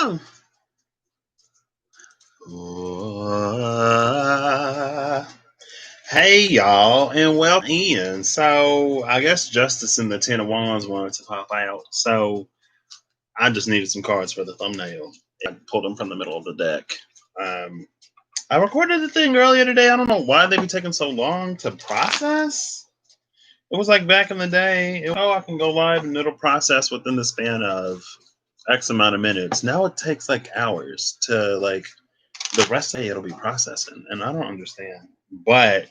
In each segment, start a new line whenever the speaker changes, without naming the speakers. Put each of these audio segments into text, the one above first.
welcome. Uh, hey, y'all, and welcome in. So, I guess Justice and the Ten of Wands wanted to pop out. So, I just needed some cards for the thumbnail. I pulled them from the middle of the deck. Um, I recorded the thing earlier today. I don't know why they be taking so long to process. It was like back in the day. I can go live and it'll process within the span of X amount of minutes. Now it takes like hours to like the rest of the day it'll be processing, and I don't understand. But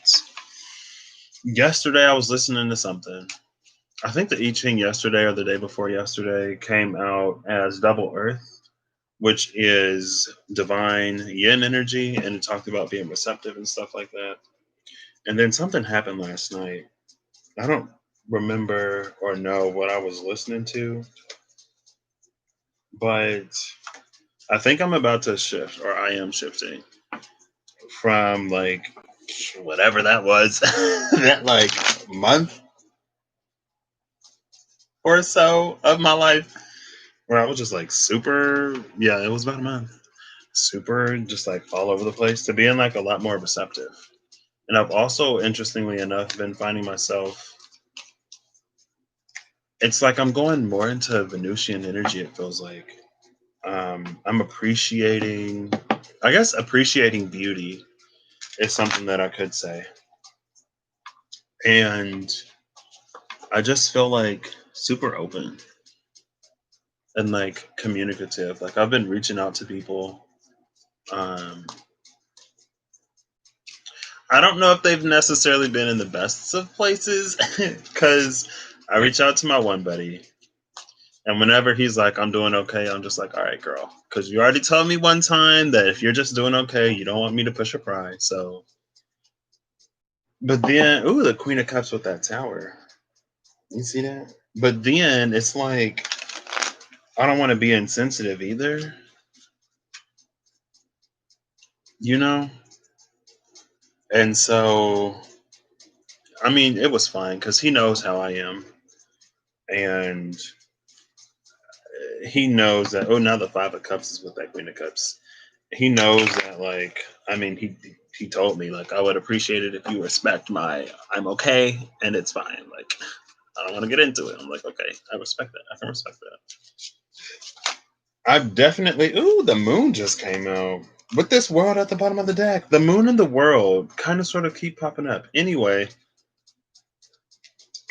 yesterday I was listening to something. I think the I Ching yesterday or the day before yesterday came out as Double Earth, which is divine yin energy, and it talked about being receptive and stuff like that. And then something happened last night. I don't remember or know what I was listening to, but I think I'm about to shift, or I am shifting from like whatever that was, that like month or so of my life where I was just like super, yeah, it was about a month, super just like all over the place to being like a lot more receptive. And I've also, interestingly enough, been finding myself, it's like I'm going more into Venusian energy, it feels like. I'm appreciating, I guess, appreciating beauty is something that I could say. And I just feel like super open and like communicative. Like I've been reaching out to people. Um, I don't know if they've necessarily been in the best of places because I reach out to my one buddy, and whenever he's like, "I'm doing okay," I'm just like, "All right, girl," because you already told me one time that if you're just doing okay, you don't want me to push your pride. So, but then, ooh, the Queen of Cups with that tower. You see that? But then it's like I don't want to be insensitive either. You know? And so, I mean, it was fine because he knows how I am. And he knows that, oh, now the Five of Cups is with that Queen of Cups. He knows that, like, I mean, he told me, like, I would appreciate it if you respect my, I'm okay and it's fine. Like, I don't want to get into it. I'm like, okay, I respect that. I can respect that. I've definitely, ooh, the moon just came out. With this world at the bottom of the deck, the moon and the world kind of sort of keep popping up. Anyway,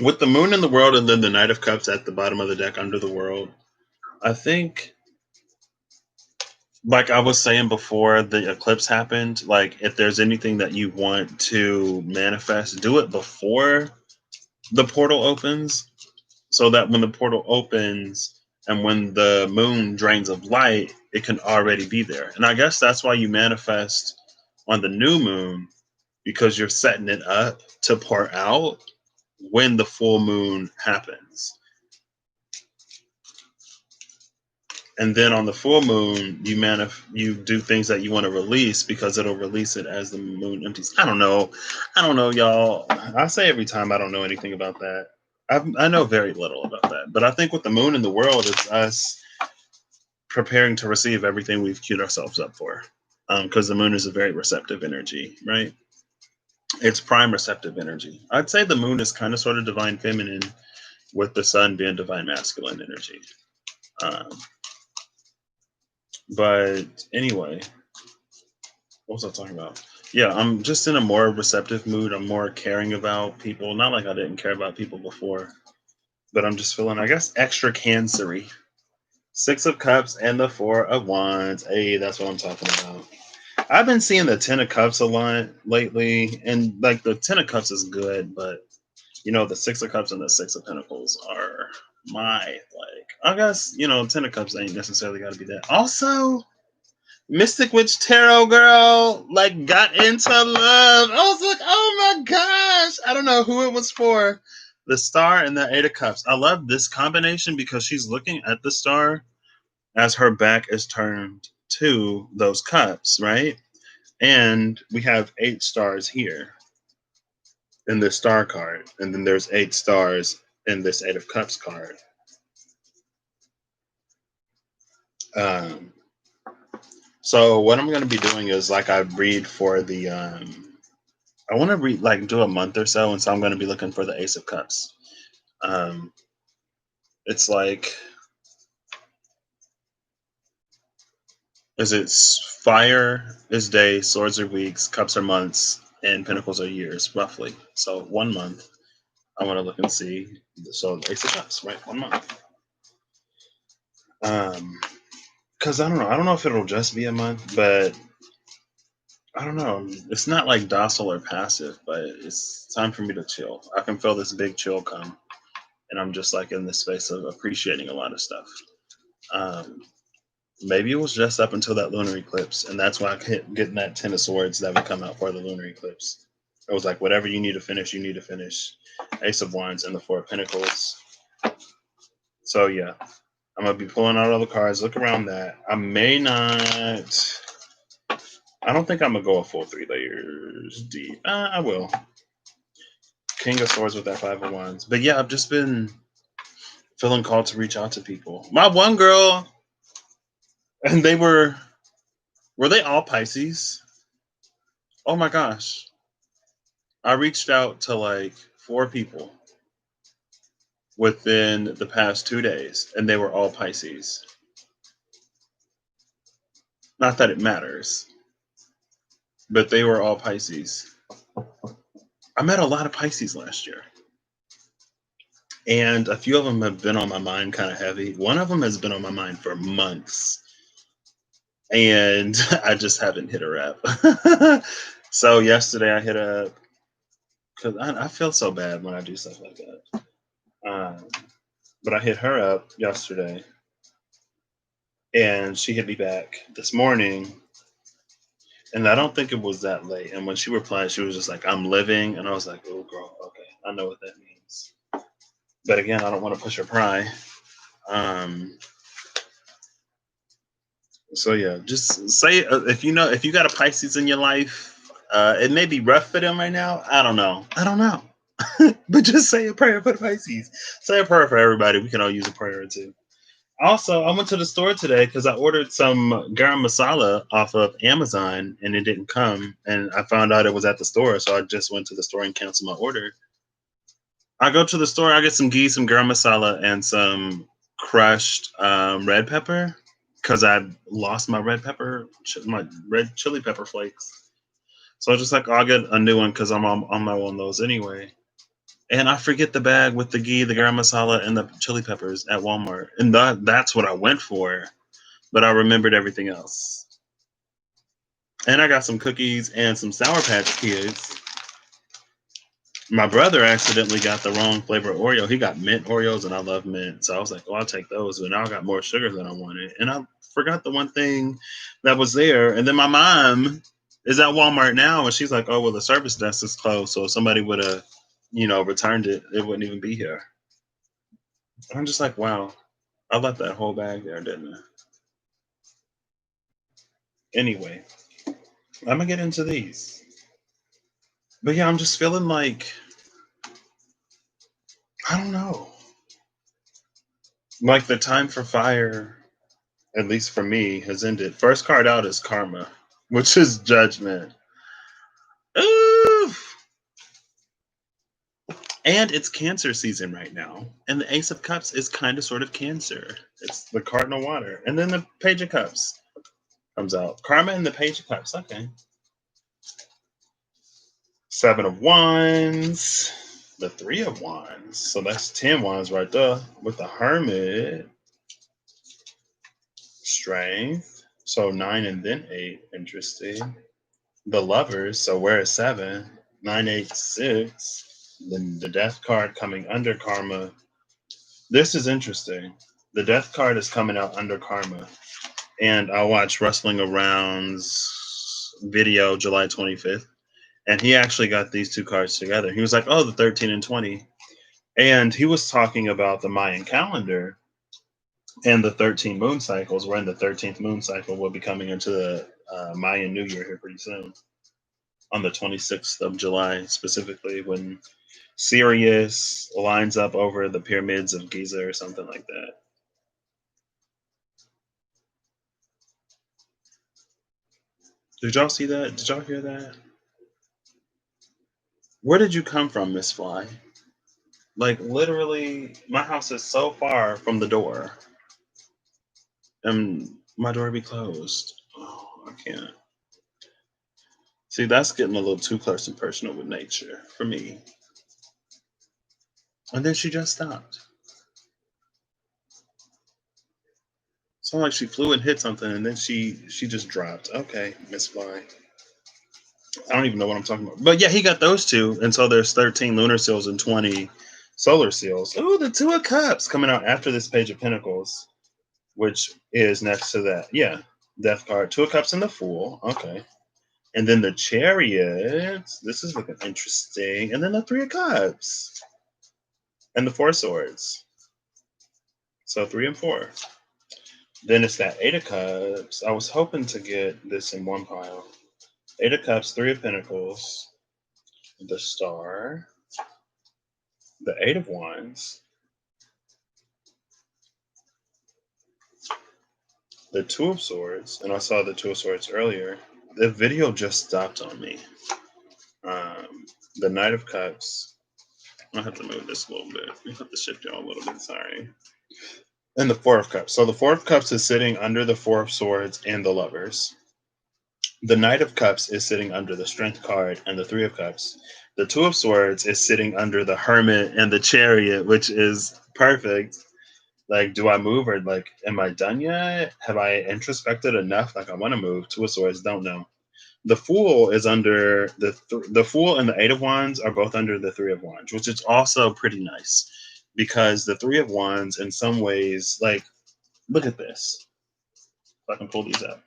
with the moon in the world and then the Knight of Cups at the bottom of the deck under the world, I think, like I was saying before the eclipse happened, like if there's anything that you want to manifest, do it before the portal opens so that when the portal opens and when the moon drains of light, it can already be there. And I guess that's why you manifest on the new moon because you're setting it up to pour out when the full moon happens. And then on the full moon, you do things that you want to release because it'll release it as the moon empties. I don't know, y'all. I say every time I don't know anything about that. I know very little about that, but I think with the moon in the world, it's us preparing to receive everything we've queued ourselves up for. Because the moon is a very receptive energy, right? It's prime receptive energy. I'd say the moon is kind of sort of divine feminine, with the sun being divine masculine energy. Um, but anyway, what was I talking about? Yeah, I'm just in a more receptive mood. I'm more caring about people. Not like I didn't care about people before, but I'm just feeling, I guess, extra cancery. Six of Cups and the Four of Wands. Hey, that's what I'm talking about. I've been seeing the Ten of Cups a lot lately, and like the Ten of Cups is good, but the Six of Cups and the Six of Pentacles are my like. I guess Ten of Cups ain't necessarily got to be that. Also, Mystic Witch Tarot girl like got into love. I was like, oh my gosh! I don't know who it was for. The Star and the Eight of Cups. I love this combination because she's looking at the star as her back is turned to those cups, right? And we have 8 stars here in this star card, and then there's 8 stars in this Eight of Cups card. Um, So what I'm gonna be doing is like I read for the I want to read like do a month or so, and so I'm gonna be looking for the Ace of Cups. Um, it's like is it fire is days, swords are weeks, cups are months, and pentacles are years, roughly. So 1 month. I want to look and see. So Ace of Cups, right? 1 month. Because I don't know. I don't know if it'll just be a month, but I don't know. It's not like docile or passive, but it's time for me to chill. I can feel this big chill come, and I'm just like in this space of appreciating a lot of stuff. Um, Maybe it was just up until that lunar eclipse, and that's why I kept getting that Ten of Swords that would come out for the lunar eclipse. It was like whatever you need to finish, you need to finish. Ace of Wands and the Four of Pentacles. So yeah, I'm gonna be pulling out all the cards. Look around that. I may not. I don't think I'm gonna go a full 3 layers deep. I will. King of Swords with that Five of Wands. But yeah, I've just been feeling called to reach out to people. My one girl, and were they all Pisces? Oh my gosh. I reached out to like 4 people within the past 2 days, and they were all Pisces. Not that it matters, but they were all Pisces. I met a lot of Pisces last year, and a few of them have been on my mind kind of heavy. One of them has been on my mind for months, and I just haven't hit her up. So yesterday I hit up because I feel so bad when I do stuff like that. But I hit her up yesterday, and she hit me back this morning, and I don't think it was that late. And when she replied, she was just like, "I'm living," and I was like, "Oh, girl, okay, I know what that means." But again, I don't want to push her pride. Um, so yeah, just say if you got a Pisces in your life, it may be rough for them right now. I don't know. But just say a prayer for the Pisces. Say a prayer for everybody. We can all use a prayer or two. Also, I went to the store today because I ordered some garam masala off of Amazon and it didn't come. And I found out it was at the store, so I just went to the store and canceled my order. I go to the store, I get some ghee, some garam masala, and some crushed red pepper because I lost my my red chili pepper flakes. So I was just like, oh, I'll get a new one because I'm on my one of those anyway. And I forget the bag with the ghee, the garam masala, and the chili peppers at Walmart. And that's what I went for. But I remembered everything else. And I got some cookies and some Sour Patch Kids. My brother accidentally got the wrong flavor of Oreo. He got mint Oreos, and I love mint. So I was like, oh, I'll take those. But now I got more sugar than I wanted. And I forgot the one thing that was there. And then my mom is at Walmart now, and she's like, oh, well, the service desk is closed. So if somebody would have, returned it, it wouldn't even be here. And I'm just like, wow, I left that whole bag there, didn't I? Anyway, I'm going to get into these. But yeah, I'm just feeling like, I don't know. Like the time for fire, at least for me, has ended. First card out is Karma, which is Judgment. Ooh! And it's Cancer season right now. And the Ace of Cups is kind of sort of Cancer. It's the Cardinal Water. And then the Page of Cups comes out. Karma and the Page of Cups. Okay. Seven of Wands. The Three of Wands. So that's 10 Wands right there. With the Hermit. Strength. So 9 and then 8. Interesting. The Lovers. So we're at 7. 9, 8, 6. Then the Death card coming under Karma. This is interesting. The Death card is coming out under Karma. And I watched Rustling Around's video July 25th. And he actually got these two cards together. He was like, oh, the 13 and 20. And he was talking about the Mayan calendar and the 13 moon cycles. We're in the 13th moon cycle. We'll be coming into the Mayan New Year here pretty soon on the 26th of July, specifically when Sirius lines up over the pyramids of Giza or something like that. Did y'all see that? Did y'all hear that? Where did you come from, Miss Fly? Like literally, my house is so far from the door, and my door be closed. Oh, I can't. See, that's getting a little too close and personal with nature for me. And then she just stopped. Sound like she flew and hit something, and then she just dropped. Okay, Miss Fly. I don't even know what I'm talking about. But yeah, he got those two, and so there's 13 lunar seals and 20 solar seals. Ooh, the Two of Cups coming out after this Page of Pentacles, which is next to that. Yeah, Death card, Two of Cups, and the Fool. Okay, and then the Chariot. This is looking interesting, and then the Three of Cups and the Four of Swords. So 3 and 4. Then it's that Eight of Cups. I was hoping to get this in one pile. Eight of Cups, Three of Pentacles, the Star, the Eight of Wands, the Two of Swords, and I saw the Two of Swords earlier. The video just stopped on me. The Knight of Cups. I have to move this a little bit. I have to shift y'all a little bit. Sorry. And the Four of Cups. So the Four of Cups is sitting under the Four of Swords and the Lovers. The Knight of Cups is sitting under the Strength card and the Three of Cups. The Two of Swords is sitting under the Hermit and the Chariot, which is perfect. Like, do I move or like, am I done yet? Have I introspected enough? Like, I want to move. Two of Swords, don't know. The Fool is under the Fool, and the Eight of Wands are both under the Three of Wands, which is also pretty nice because the Three of Wands, in some ways, like, look at this. If I can pull these up.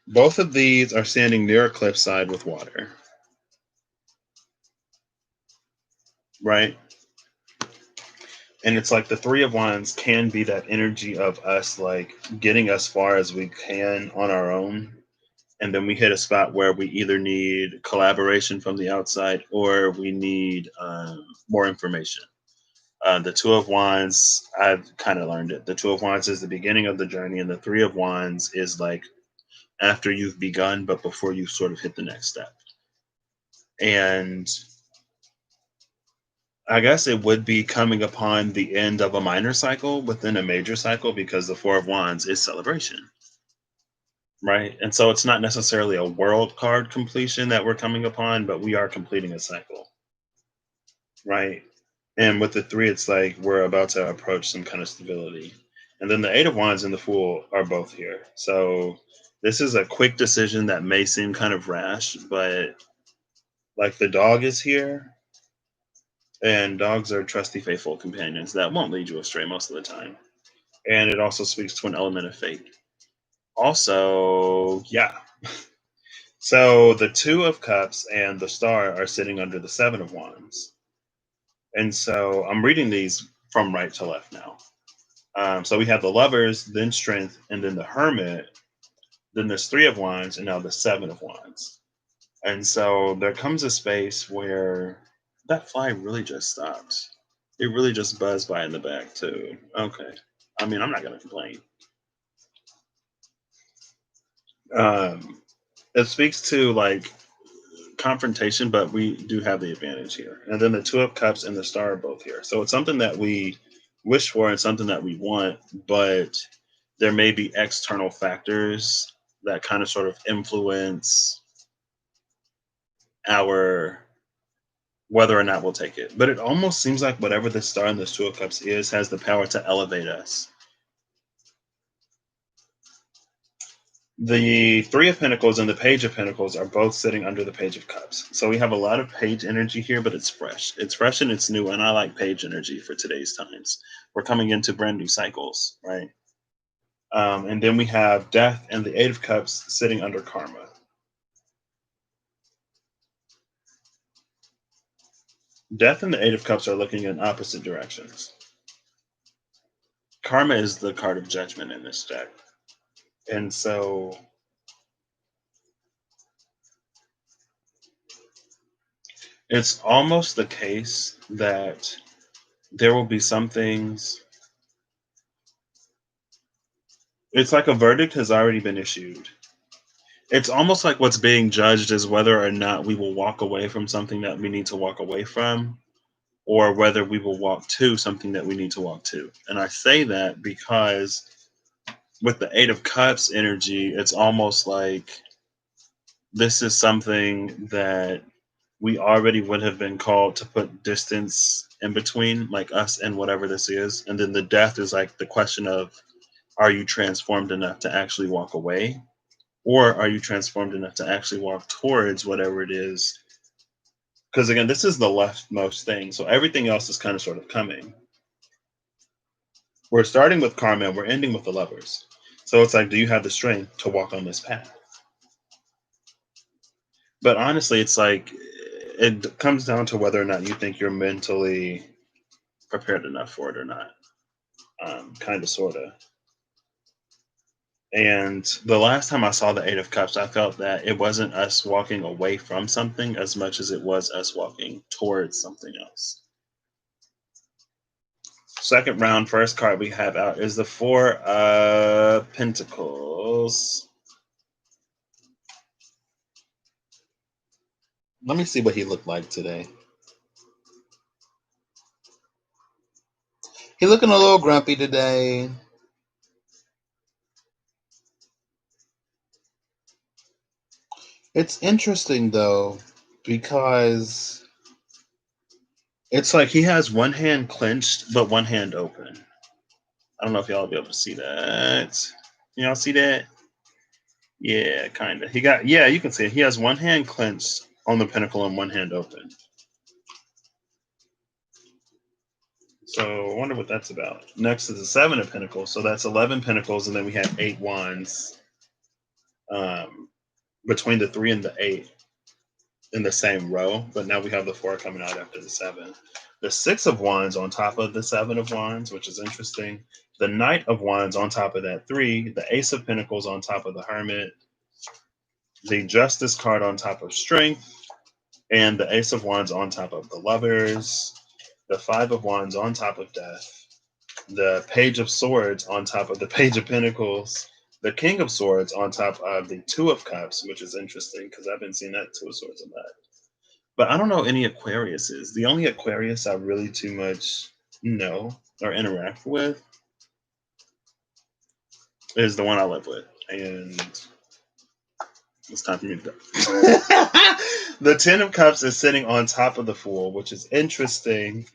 Both of these are standing near a cliffside with water, right? And it's like the Three of Wands can be that energy of us, like, getting as far as we can on our own. And then we hit a spot where we either need collaboration from the outside or we need more information. The Two of Wands, I've kind of learned it. The Two of Wands is the beginning of the journey, and the Three of Wands is like after you've begun, but before you sort of hit the next step. And I guess it would be coming upon the end of a minor cycle within a major cycle because the Four of Wands is celebration, right? And so it's not necessarily a world card completion that we're coming upon, but we are completing a cycle, right? And with the three, it's like we're about to approach some kind of stability. And then the Eight of Wands and the Fool are both here. So this is a quick decision that may seem kind of rash, but like the dog is here, and dogs are trusty, faithful companions that won't lead you astray most of the time. And it also speaks to an element of fate. Also, yeah. So the Two of Cups and the Star are sitting under the Seven of Wands. And so I'm reading these from right to left now. So we have the Lovers, then Strength, and then the Hermit. Then there's Three of Wands, and now the Seven of Wands. And so there comes a space where that fly really just stopped. It really just buzzed by in the back, too. Okay. I mean, I'm not going to complain. Um, it speaks to like confrontation, but we do have the advantage here. And then the Two of Cups and the Star are both here. So it's something that we wish for and something that we want, but there may be external factors that kind of sort of influence our whether or not we'll take it. But it almost seems like whatever the Star and the Two of Cups is has the power to elevate us. The Three of Pentacles and the Page of Pentacles are both sitting under the Page of Cups. So we have a lot of Page energy here, but it's fresh. It's fresh and it's new, and I like Page energy for today's times. We're coming into brand new cycles, right? And then we have Death and the Eight of Cups sitting under Karma. Death and the Eight of Cups are looking in opposite directions. Karma is the card of judgment in this deck. And so it's almost the case that there will be some things. It's like a verdict has already been issued. It's almost like what's being judged is whether or not we will walk away from something that we need to walk away from, or whether we will walk to something that we need to walk to. And I say that because with the Eight of Cups energy, it's almost like this is something that we already would have been called to put distance in between, like us and whatever this is. And then the death is like the question of, are you transformed enough to actually walk away? Or are you transformed enough to actually walk towards whatever it is? Because again, this is the leftmost thing. So everything else is kind of sort of coming. We're starting with karma and we're ending with the lovers. So it's like, do you have the strength to walk on this path? But honestly, it's like it comes down to whether or not you think you're mentally prepared enough for it or not. Kind of, sort of. And the last time I saw the Eight of Cups, I felt that it wasn't us walking away from something as much as it was us walking towards something else. Second round, first card we have out is the Four of Pentacles. Let me see what he looked like today. He looking a little grumpy today. It's interesting though, because it's like he has one hand clenched but one hand open. I don't know if y'all will be able to see that. Y'all see that? Yeah, kind of. He got, yeah, you can see it. He has one hand clenched on the pentacle and one hand open. So I wonder what that's about. Next is the Seven of Pentacles. So that's 11 Pentacles, and then we have 8 Wands um, between the 3 and the 8 in the same row. But now we have the 4 coming out after the 7. The 6 of Wands on top of the 7 of Wands, which is interesting. The Knight of Wands on top of that 3. The Ace of Pentacles on top of the Hermit. The Justice card on top of Strength. And the Ace of Wands on top of the Lovers. The Five of Wands on top of Death. The Page of Swords on top of the Page of Pentacles, the King of Swords on top of the Two of Cups, which is interesting because I've been seeing that Two of Swords a lot. But I don't know any Aquariuses. The only Aquarius I really too much know or interact with is the one I live with. And it's time for me to go. The Ten of Cups is sitting on top of the Fool, which is interesting.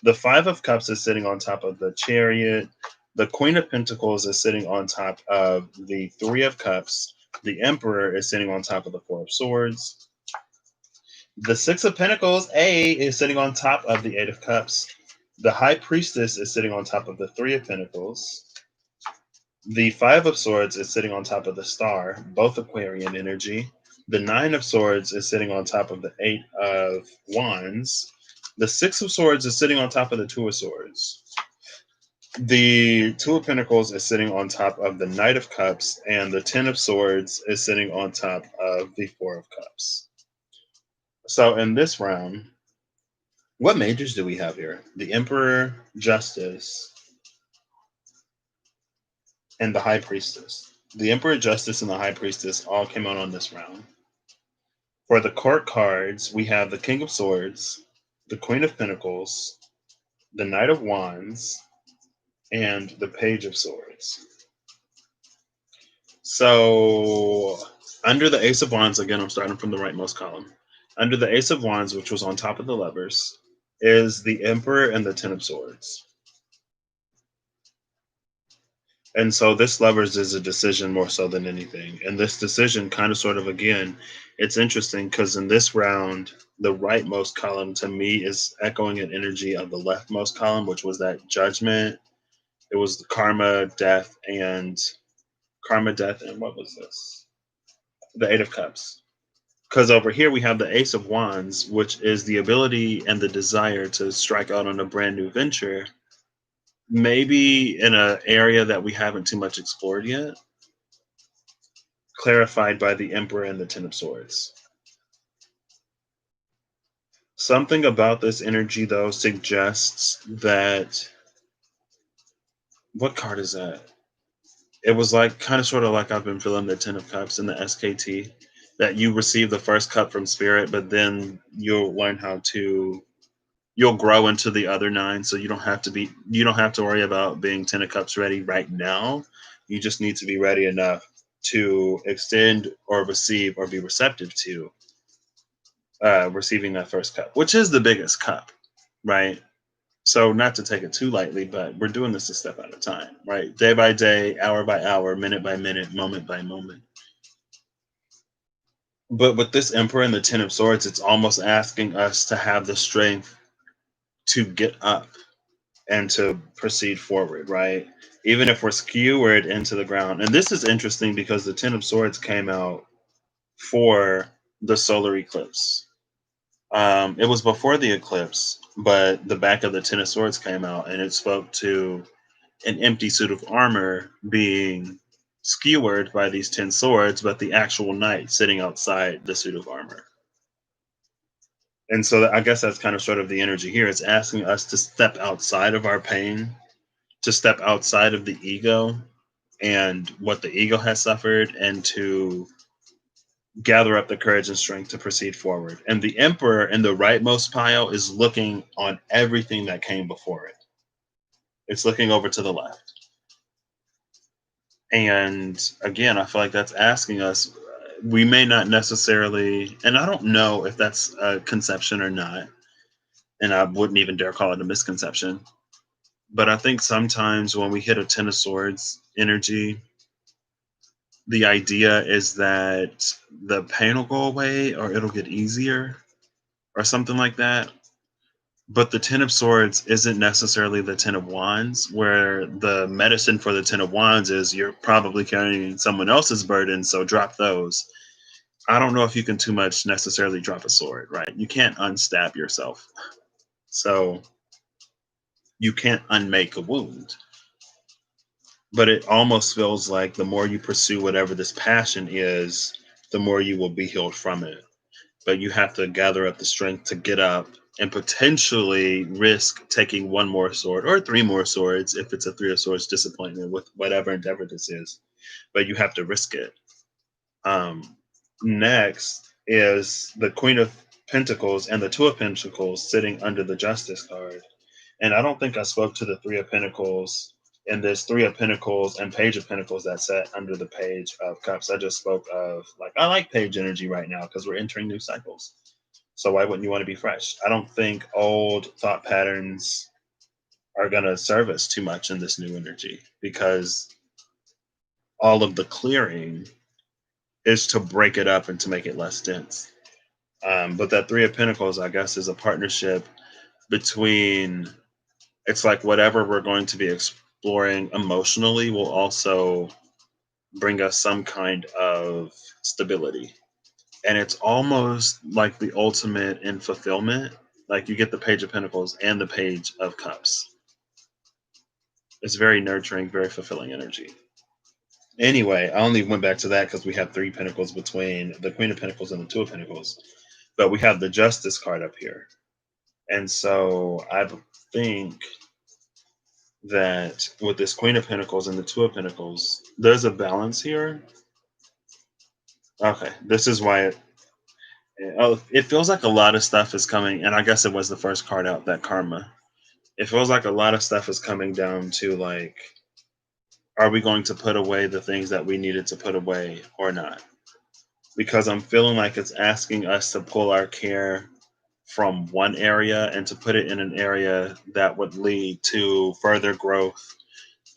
The Five of Cups is sitting on top of the Chariot. The Queen of Pentacles is sitting on top of the Three of Cups. The Emperor is sitting on top of the Four of Swords. The Six of Pentacles, is sitting on top of the Eight of Cups. The High Priestess is sitting on top of the Three of Pentacles. The Five of Swords is sitting on top of the Star, both Aquarian energy. The Nine of Swords is sitting on top of the Eight of Wands. The Six of Swords is sitting on top of the Two of Swords. The Two of Pentacles is sitting on top of the Knight of Cups, and the Ten of Swords is sitting on top of the Four of Cups. So in this round, what majors do we have here? The Emperor, Justice, and the High Priestess. The Emperor, Justice, and the High Priestess all came out on this round. For the court cards, we have the King of Swords, the Queen of Pentacles, the Knight of Wands, and the Page of Swords. So under the Ace of Wands, again, I'm starting from the rightmost column. Under the Ace of Wands, which was on top of the Lovers, is the Emperor and the Ten of Swords. And so this Lovers is a decision more so than anything. And this decision kind of sort of, again, it's interesting because in this round, the rightmost column to me is echoing an energy of the leftmost column, which was that judgment. It was the death, and what was this? The Eight of Cups. Because over here we have the Ace of Wands, which is the ability and the desire to strike out on a brand new venture, maybe in an area that we haven't too much explored yet, clarified by the Emperor and the Ten of Swords. Something about this energy, though, suggests that. What card is that? It was like kind of sort of like I've been feeling the Ten of Cups in the SKT, that you receive the first cup from Spirit, but then you'll learn how to you'll grow into the other nine, so you don't have to worry about being Ten of Cups ready right now. You just need to be ready enough to extend or receive or be receptive to receiving that first cup, which is the biggest cup, right? So not to take it too lightly, but we're doing this a step at a time, right? Day by day, hour by hour, minute by minute, moment by moment. But with this Emperor and the Ten of Swords, it's almost asking us to have the strength to get up and to proceed forward, right? Even if we're skewered into the ground. And this is interesting because the Ten of Swords came out for the solar eclipse. It was before the eclipse, but the back of the Ten of Swords came out and it spoke to an empty suit of armor being skewered by these 10 swords, but the actual knight sitting outside the suit of armor. And so I guess that's kind of sort of the energy here. It's asking us to step outside of our pain, to step outside of the ego and what the ego has suffered, and to gather up the courage and strength to proceed forward. And the emperor in the rightmost pile is looking on everything that came before it. It's looking over to the left. And again, I feel like that's asking us, we may not necessarily, and I don't know if that's a conception or not, and I wouldn't even dare call it a misconception. But I think sometimes when we hit a Ten of Swords energy, the idea is that the pain will go away or it'll get easier or something like that. But the Ten of Swords isn't necessarily the Ten of Wands, where the medicine for the Ten of Wands is you're probably carrying someone else's burden, so drop those. I don't know if you can too much necessarily drop a sword, right? You can't unstab yourself. So you can't unmake a wound. But it almost feels like the more you pursue whatever this passion is, the more you will be healed from it. But you have to gather up the strength to get up and potentially risk taking one more sword or three more swords if it's a three of swords disappointment with whatever endeavor this is. But you have to risk it. Next is the Queen of Pentacles and the Two of Pentacles sitting under the Justice card. And I don't think I spoke to the Three of Pentacles, and there's Three of Pentacles and Page of Pentacles that sat under the Page of Cups. I just spoke of, like, I like Page energy right now because we're entering new cycles. So why wouldn't you want to be fresh? I don't think old thought patterns are going to serve us too much in this new energy, because all of the clearing is to break it up and to make it less dense. But that Three of Pentacles, I guess, is a partnership between, it's like whatever we're going to be exploring emotionally will also bring us some kind of stability. And it's almost like the ultimate in fulfillment. Like you get the Page of Pentacles and the Page of Cups. It's very nurturing, very fulfilling energy. Anyway, I only went back to that because we have three pentacles between the Queen of Pentacles and the Two of Pentacles. But we have the Justice card up here. And so I think that with this Queen of Pentacles and the Two of Pentacles, there's a balance here. Okay, this is why it feels like a lot of stuff is coming, and I guess it was the first card out, that Karma. It feels like a lot of stuff is coming down to, like, are we going to put away the things that we needed to put away or not? Because I'm feeling like it's asking us to pull our care from one area and to put it in an area that would lead to further growth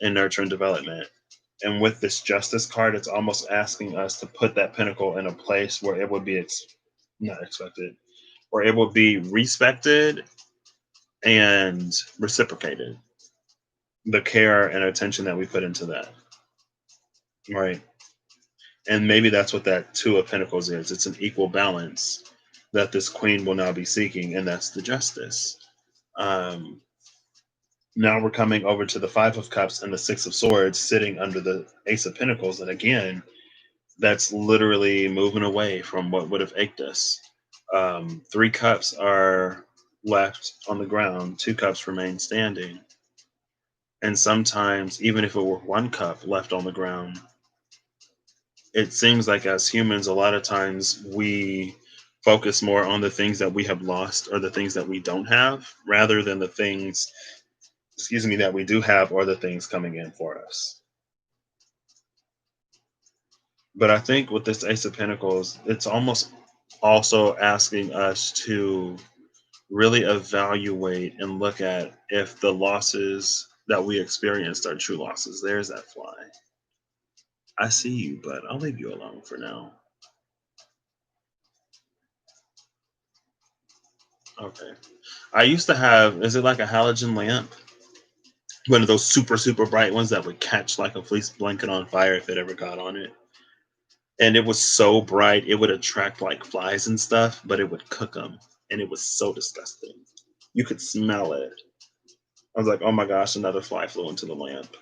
and nurture and development. And with this Justice card, it's almost asking us to put that pinnacle in a place where it would be not expected, where it will be respected and reciprocated. The care and attention that we put into that, right? And maybe that's what that Two of Pentacles is. It's an equal balance that this Queen will now be seeking, and that's the Justice. Now we're coming over to the Five of Cups and the Six of Swords sitting under the Ace of Pentacles. And again, that's literally moving away from what would have ached us. Three cups are left on the ground, two cups remain standing. And sometimes, even if it were one cup left on the ground, it seems like as humans, a lot of times we focus more on the things that we have lost or the things that we don't have rather than the things, excuse me, that we do have or the things coming in for us. But I think with this Ace of Pentacles, it's almost also asking us to really evaluate and look at if the losses that we experienced are true losses. There's that fly. I see you, but I'll leave you alone for now. Okay. I used to have, is it like a halogen lamp? One of those super, super bright ones that would catch like a fleece blanket on fire if it ever got on it. And it was so bright, it would attract like flies and stuff, but it would cook them. And it was so disgusting. You could smell it. I was like, oh my gosh, another fly flew into the lamp.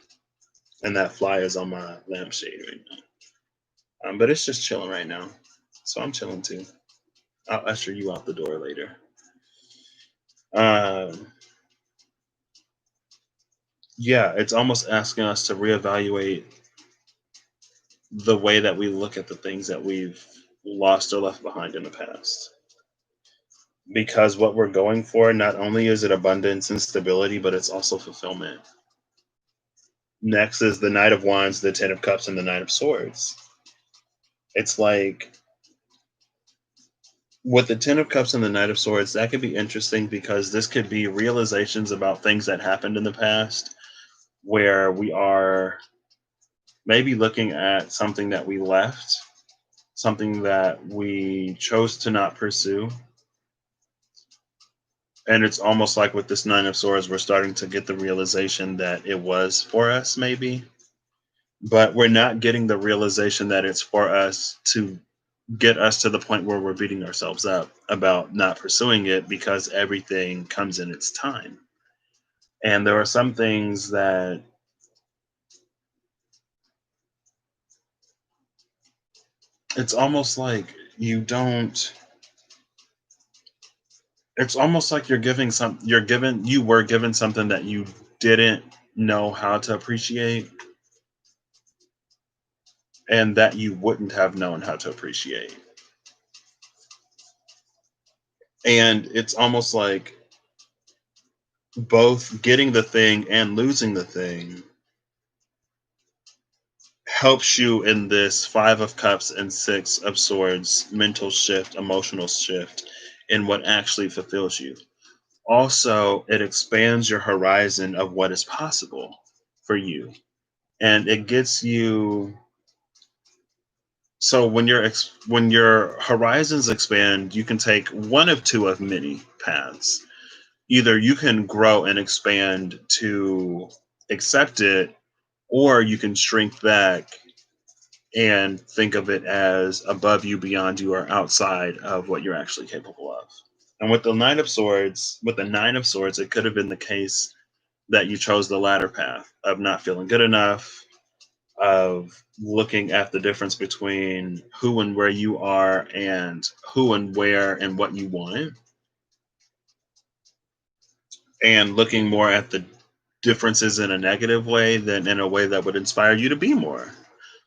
And that fly is on my lampshade right now. But it's just chilling right now. So I'm chilling too. I'll usher you out the door later. Um, yeah, it's almost asking us to reevaluate the way that we look at the things that we've lost or left behind in the past. Because what we're going for, not only is it abundance and stability, but it's also fulfillment. Next is the Knight of Wands, the Ten of Cups, and the Knight of Swords. It's like with the Ten of Cups and the Knight of Swords, that could be interesting because this could be realizations about things that happened in the past where we are maybe looking at something that we left, something that we chose to not pursue. And it's almost like with this Nine of Swords, we're starting to get the realization that it was for us, maybe, but we're not getting the realization that it's for us to get us to the point where we're beating ourselves up about not pursuing it because everything comes in its time. And there are some things that it's almost like you don't, it's almost like you were given something that you didn't know how to appreciate and that you wouldn't have known how to appreciate. And it's almost like both getting the thing and losing the thing helps you in this Five of Cups and Six of Swords mental shift, emotional shift in what actually fulfills you. Also, it expands your horizon of what is possible for you. And it gets you, so when your horizons expand, you can take one of two of many paths. Either you can grow and expand to accept it, or you can shrink back and think of it as above you, beyond you, or outside of what you're actually capable of. And with the Nine of Swords, it could have been the case that you chose the latter path of not feeling good enough, of looking at the difference between who and where you are and who and where and what you want, and looking more at the differences in a negative way than in a way that would inspire you to be more.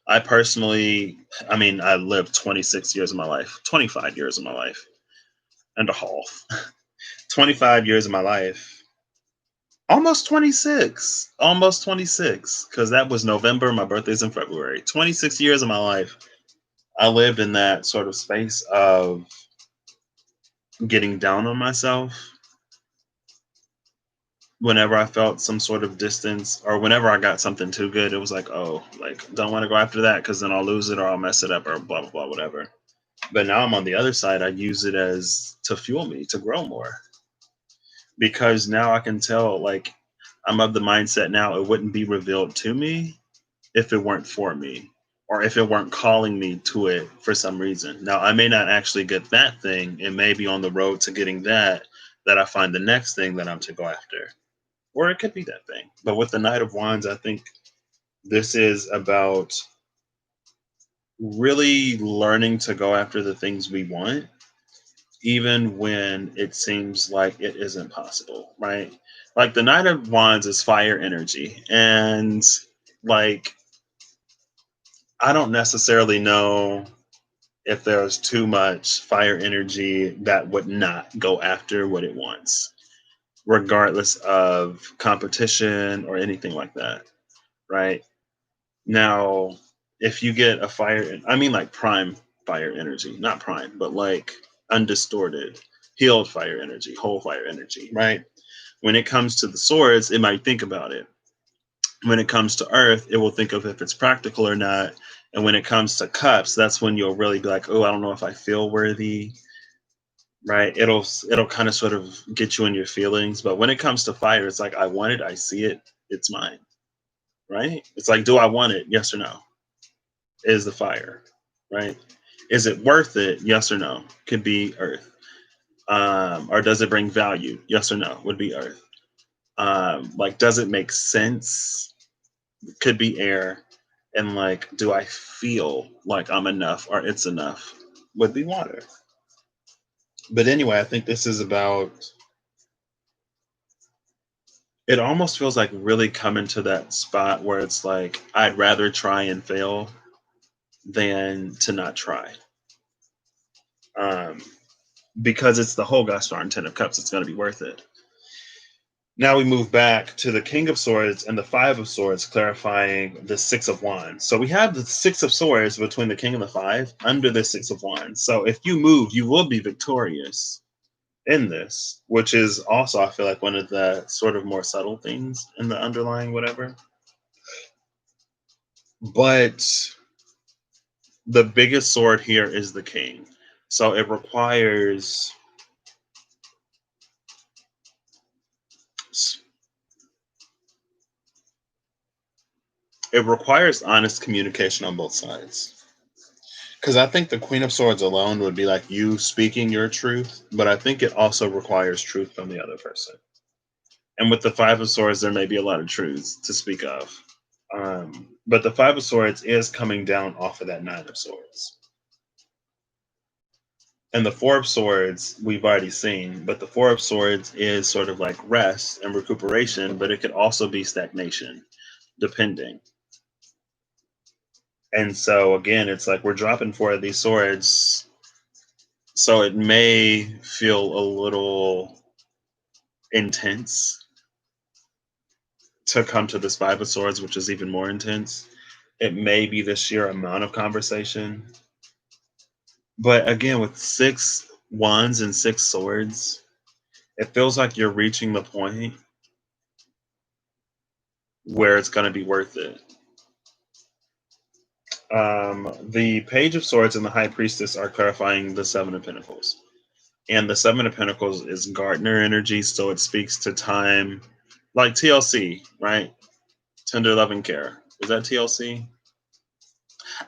I personally, I mean, I lived 26 years of my life, 25 years of my life, and a half. 25 years of my life, almost 26, because that was November. My birthday's in February. 26 years of my life, I lived in that sort of space of getting down on myself whenever I felt some sort of distance or whenever I got something too good. It was like, oh, like, don't want to go after that because then I'll lose it or I'll mess it up or blah, blah, blah, whatever. But now I'm on the other side. I use it as to fuel me to grow more because now I can tell, like, I'm of the mindset now it wouldn't be revealed to me if it weren't for me or if it weren't calling me to it for some reason. Now, I may not actually get that thing. It may be on the road to getting that I find the next thing that I'm to go after. Or it could be that thing. But with the Knight of Wands, I think this is about really learning to go after the things we want, even when it seems like it isn't possible, right? Like the Knight of Wands is fire energy. And like, I don't necessarily know if there's too much fire energy that would not go after what it wants, regardless of competition or anything like that, right? Now, if you get a fire, I mean like prime fire energy, not prime, but like undistorted, healed fire energy, whole fire energy, right? When it comes to the swords, it might think about it. When it comes to earth, it will think of if it's practical or not. And when it comes to cups, that's when you'll really be like, oh, I don't know if I feel worthy, right? It'll kind of sort of get you in your feelings. But when it comes to fire, it's like I want it, I see it, it's mine, right? It's like, do I want it? Yes or no? Is the fire, right? Is it worth it? Yes or no? Could be earth. Or does it bring value? Yes or no? Would be earth. Like, does it make sense? Could be air. And like, do I feel like I'm enough or it's enough? Would be water. But anyway, I think this is about, it almost feels like really coming to that spot where it's like, I'd rather try and fail than to not try. Um, because it's the whole gosh darn 10 of cups, it's going to be worth it. Now we move back to the King of Swords and the Five of Swords, clarifying the Six of Wands. So we have the Six of Swords between the King and the Five under the Six of Wands. So if you move, you will be victorious in this, which is also, I feel like, one of the sort of more subtle things in the underlying whatever. But the biggest sword here is the King. So it requires honest communication on both sides. Because I think the Queen of Swords alone would be like you speaking your truth, but I think it also requires truth from the other person. And with the Five of Swords, there may be a lot of truths to speak of. But the Five of Swords is coming down off of that Nine of Swords. And the Four of Swords, we've already seen, but the Four of Swords is sort of like rest and recuperation, but it could also be stagnation, depending. And so, again, it's like we're dropping four of these swords, so it may feel a little intense to come to this Five of Swords, which is even more intense. It may be the sheer amount of conversation. But again, with six wands and six swords, it feels like you're reaching the point where it's going to be worth it. The Page of Swords and the High Priestess are clarifying the Seven of Pentacles. And the Seven of Pentacles is Gardner energy, so it speaks to time, like TLC, right? Tender loving care. Is that TLC?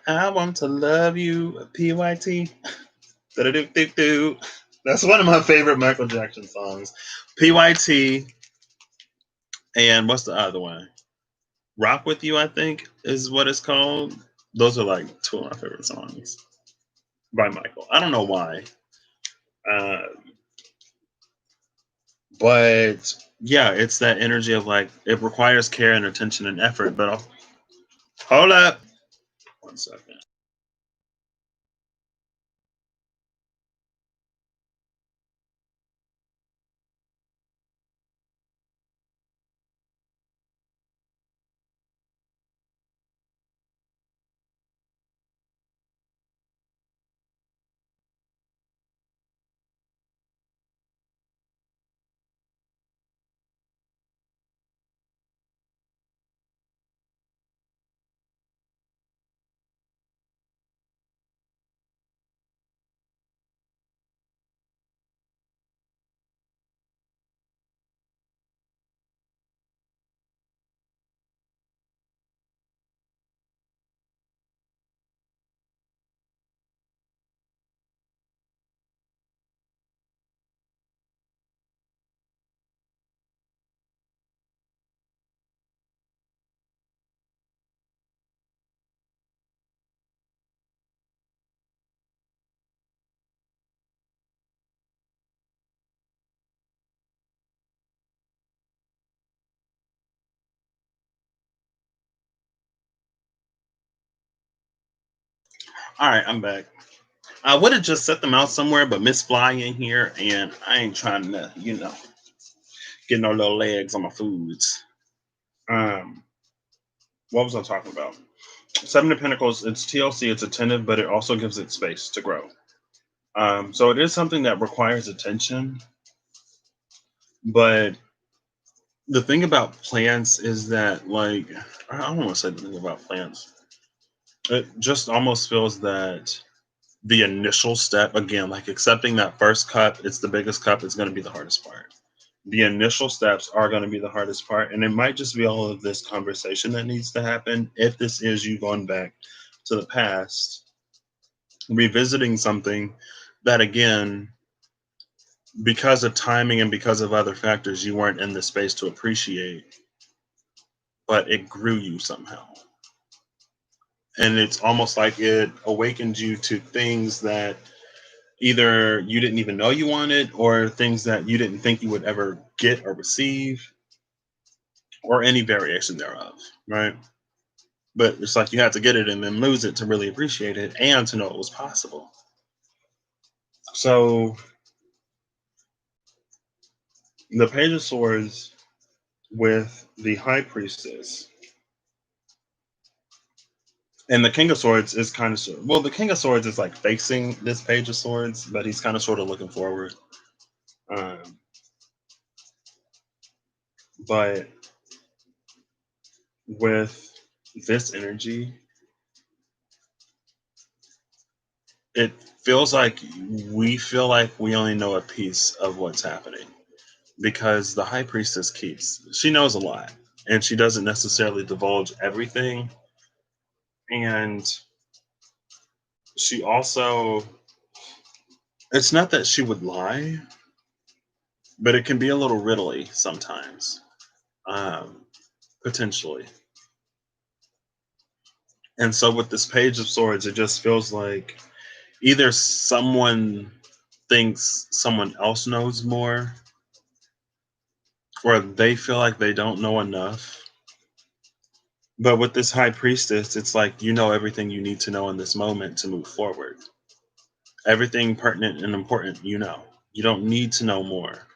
I want to love you, PYT. Do. That's one of my favorite Michael Jackson songs. PYT, and what's the other one? Rock With You, I think, is what it's called. Those are like two of my favorite songs by Michael. I don't know why. Uh, but yeah, it's that energy of like, it requires care and attention and effort. But hold up. 1 second. All right, I'm back. I would have just set them out somewhere, but Miss Fly in here, and I ain't trying to, get no little legs on my foods. Um, what was I talking about? Seven of Pentacles. It's TLC. It's attentive, but it also gives it space to grow. So it is something that requires attention. But the thing about plants is that, like, I don't want to say the thing about plants. It just almost feels that the initial step, again, like accepting that first cup, it's the biggest cup, it's going to be the hardest part. The initial steps are going to be the hardest part. And it might just be all of this conversation that needs to happen. If this is you going back to the past, revisiting something that, again, because of timing and because of other factors, you weren't in the space to appreciate, but it grew you somehow. And it's almost like it awakened you to things that either you didn't even know you wanted, or things that you didn't think you would ever get or receive, or any variation thereof, right? But it's like you had to get it and then lose it to really appreciate it and to know it was possible. So the Page of Swords with the High Priestess and the King of Swords is kind of well, the King of Swords is like facing this Page of Swords, but he's kind of sort of looking forward. Um, but with this energy, it feels like we feel like we only know a piece of what's happening, because the High Priestess keeps, she knows a lot, and she doesn't necessarily divulge everything. And she also, it's not that she would lie, but it can be a little riddly sometimes, um, potentially. And so with this Page of Swords, it just feels like either someone thinks someone else knows more, or they feel like they don't know enough. But with this High Priestess, it's like you know everything you need to know in this moment to move forward. Everything pertinent and important, you know. You don't need to know more,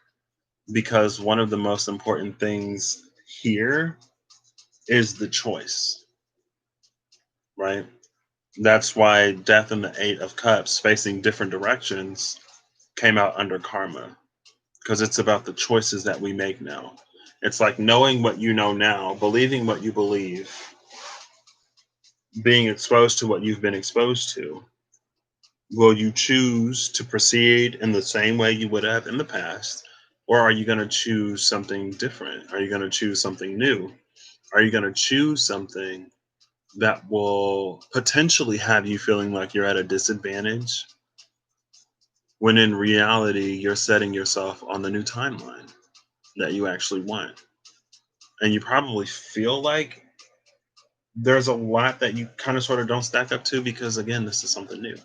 because one of the most important things here is the choice, right? That's why Death and the Eight of Cups facing different directions came out under karma, because it's about the choices that we make now. It's like knowing what you know now, believing what you believe, being exposed to what you've been exposed to. Will you choose to proceed in the same way you would have in the past? Or are you going to choose something different? Are you going to choose something new? Are you going to choose something that will potentially have you feeling like you're at a disadvantage, when in reality, you're setting yourself on the new timeline that you actually want? And you probably feel like there's a lot that you kind of sort of don't stack up to, because, again, this is something new.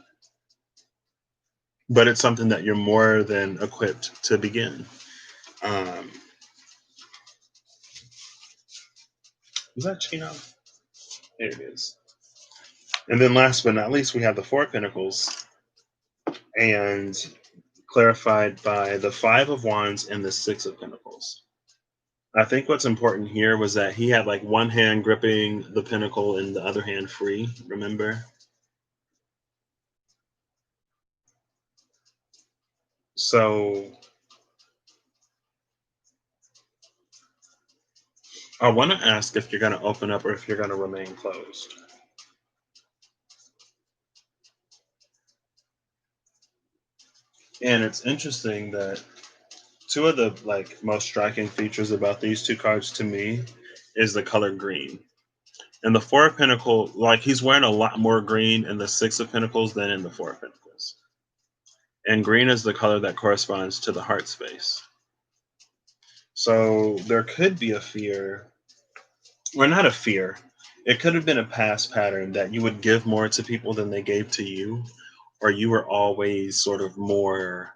But it's something that you're more than equipped to begin. Um, was that Chino? There it is. And then last but not least, we have the Four of Pentacles, and clarified by the Five of Wands and the Six of Pentacles. I think what's important here was that he had like one hand gripping the pentacle and the other hand free, remember? So I want to ask if you're going to open up or if you're going to remain closed. And it's interesting that two of the like most striking features about these two cards to me is the color green. And the Four of Pentacles, like he's wearing a lot more green in the Six of Pentacles than in the Four of Pentacles. And green is the color that corresponds to the heart space. So there could be a fear, or not a fear. It could have been a past pattern that you would give more to people than they gave to you, or you were always sort of more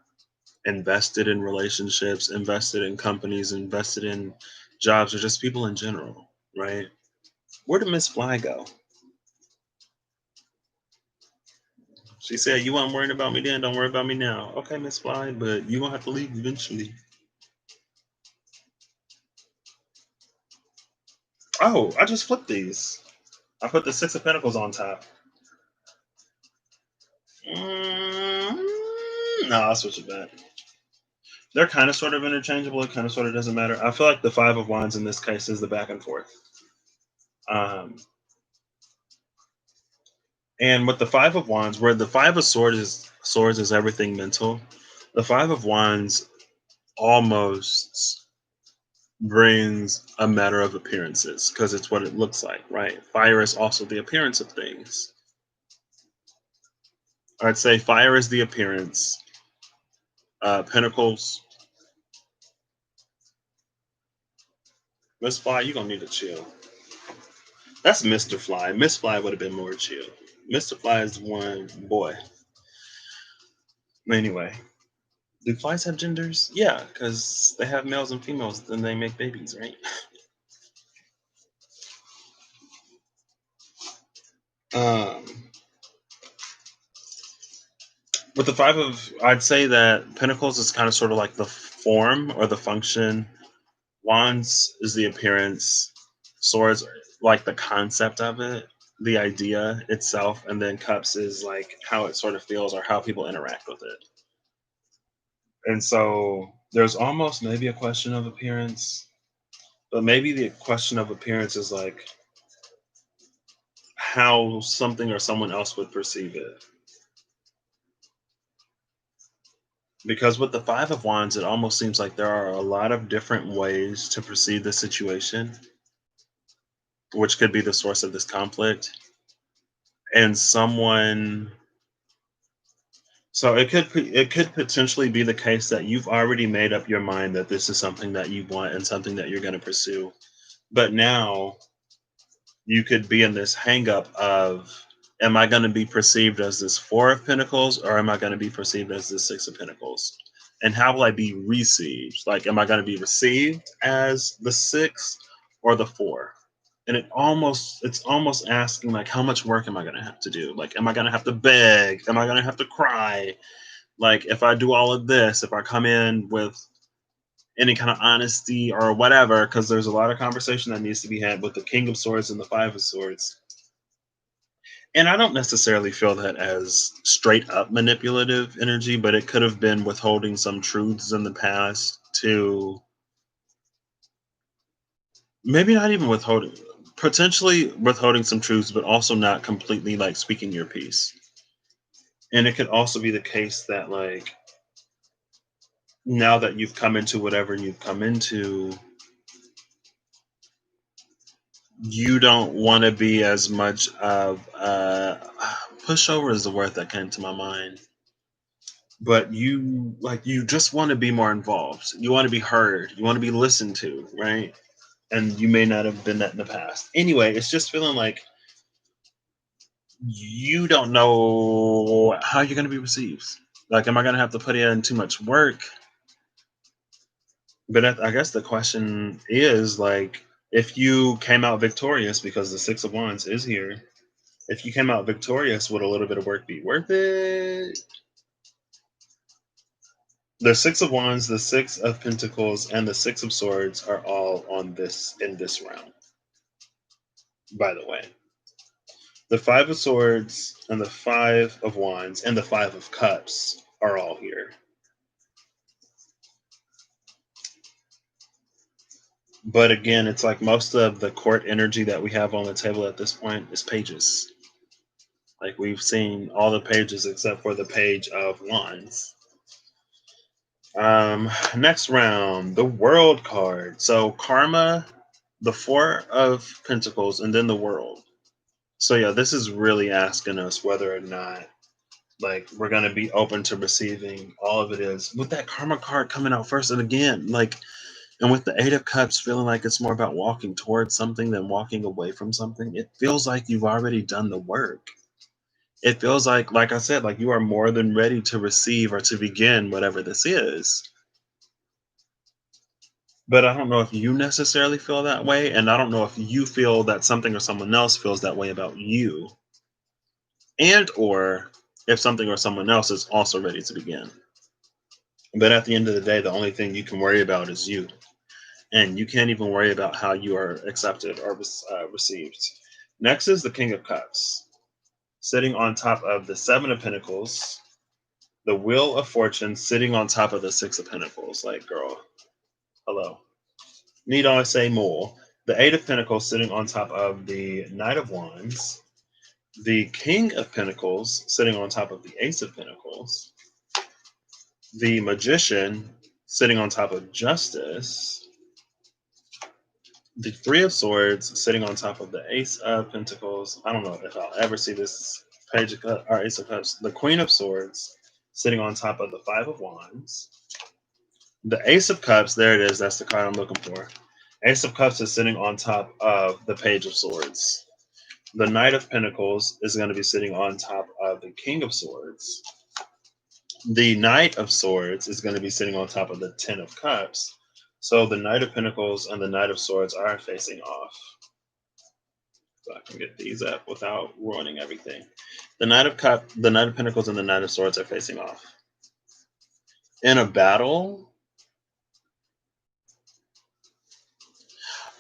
invested in relationships, invested in companies, invested in jobs, or just people in general, right? Where did Miss Fly go? She said, "You weren't worried about me then. Don't worry about me now." Okay, Miss Fly, but you gonna have to leave eventually. Oh, I just flipped these. I put the Six of Pentacles on top. No, I'll switch it back. They're kind of sort of interchangeable. It kind of sort of doesn't matter. I feel like the Five of Wands in this case is the back and forth. Um, and with the Five of Wands, where the Five of Swords is everything mental, the Five of Wands almost brings a matter of appearances because it's what it looks like, right? Fire is also the appearance of things. I'd say fire is the appearance. Pentacles. Miss Fly, you're gonna need to chill. That's Mr. Fly. Miss Fly would have been more chill. Mr. Fly is the one boy. Anyway, do flies have genders? Yeah, because they have males and females, then they make babies, right? Um, with the five of, I'd say that Pentacles is kind of sort of like the form or the function. Wands is the appearance. Swords are like the concept of it, the idea itself, and then Cups is like how it sort of feels or how people interact with it. And so there's almost maybe a question of appearance, but maybe the question of appearance is like how something or someone else would perceive it. Because with the Five of Wands, it almost seems like there are a lot of different ways to perceive the situation, which could be the source of this conflict. And someone, so it could potentially be the case that you've already made up your mind that this is something that you want and something that you're going to pursue. But now you could be in this hang up of, am I going to be perceived as this Four of Pentacles or am I going to be perceived as this Six of Pentacles? And how will I be received? Like, am I going to be received as the six or the four? And it's almost asking like, how much work am I going to have to do? Like, am I going to have to beg? Am I going to have to cry? Like, if I do all of this, if I come in with any kind of honesty or whatever, because there's a lot of conversation that needs to be had with the King of Swords and the Five of Swords. And I don't necessarily feel that as straight up manipulative energy, but it could have been withholding some truths in the past to maybe not even withholding, potentially withholding some truths, but also not completely like speaking your piece. And it could also be the case that, like, now that you've come into whatever you've come into, you don't want to be as much of pushover is the word that came to my mind, but you just want to be more involved, you want to be heard, you want to be listened to, right? And you may not have been that in the past. Anyway, it's just feeling like you don't know how you're going to be received. Like, am I going to have to put in too much work? But I guess the question is, like, if you came out victorious, because the Six of Wands is here, if you came out victorious, would a little bit of work be worth it? The Six of Wands, the Six of Pentacles, and the Six of Swords are all on this in this round. By the way, the Five of Swords and the Five of Wands and the Five of Cups are all here. But again, it's like most of the court energy that we have on the table at this point is pages. Like, we've seen all the pages except for the Page of Wands. Next round, the World card. So Karma, the Four of Pentacles, and then the World. So yeah, this is really asking us whether or not, like, we're gonna be open to receiving all of it is. With that Karma card coming out first, and again, like, and with the Eight of Cups feeling like it's more about walking towards something than walking away from something, it feels like you've already done the work. It feels like I said, like, you are more than ready to receive or to begin whatever this is. But I don't know if you necessarily feel that way, and I don't know if you feel that something or someone else feels that way about you, and or if something or someone else is also ready to begin. But at the end of the day, the only thing you can worry about is you. And you can't even worry about how you are accepted or received. Next is the King of Cups, sitting on top of the Seven of Pentacles, the Wheel of Fortune sitting on top of the Six of Pentacles. Like, girl, hello. Need I say more? The Eight of Pentacles sitting on top of the Knight of Wands, the King of Pentacles sitting on top of the Ace of Pentacles, the Magician sitting on top of Justice, the Three of Swords sitting on top of the Ace of Pentacles. I don't know if I'll ever see this Page of Cups or Ace of Cups. The Queen of Swords sitting on top of the Five of Wands. The Ace of Cups, there it is. That's the card I'm looking for. Ace of Cups is sitting on top of the Page of Swords. The Knight of Pentacles is going to be sitting on top of the King of Swords. The Knight of Swords is going to be sitting on top of the Ten of Cups. So the Knight of Pentacles and the Knight of Swords are facing off. So I can get these up without ruining everything. The Knight of Pentacles and the Knight of Swords are facing off. In a battle,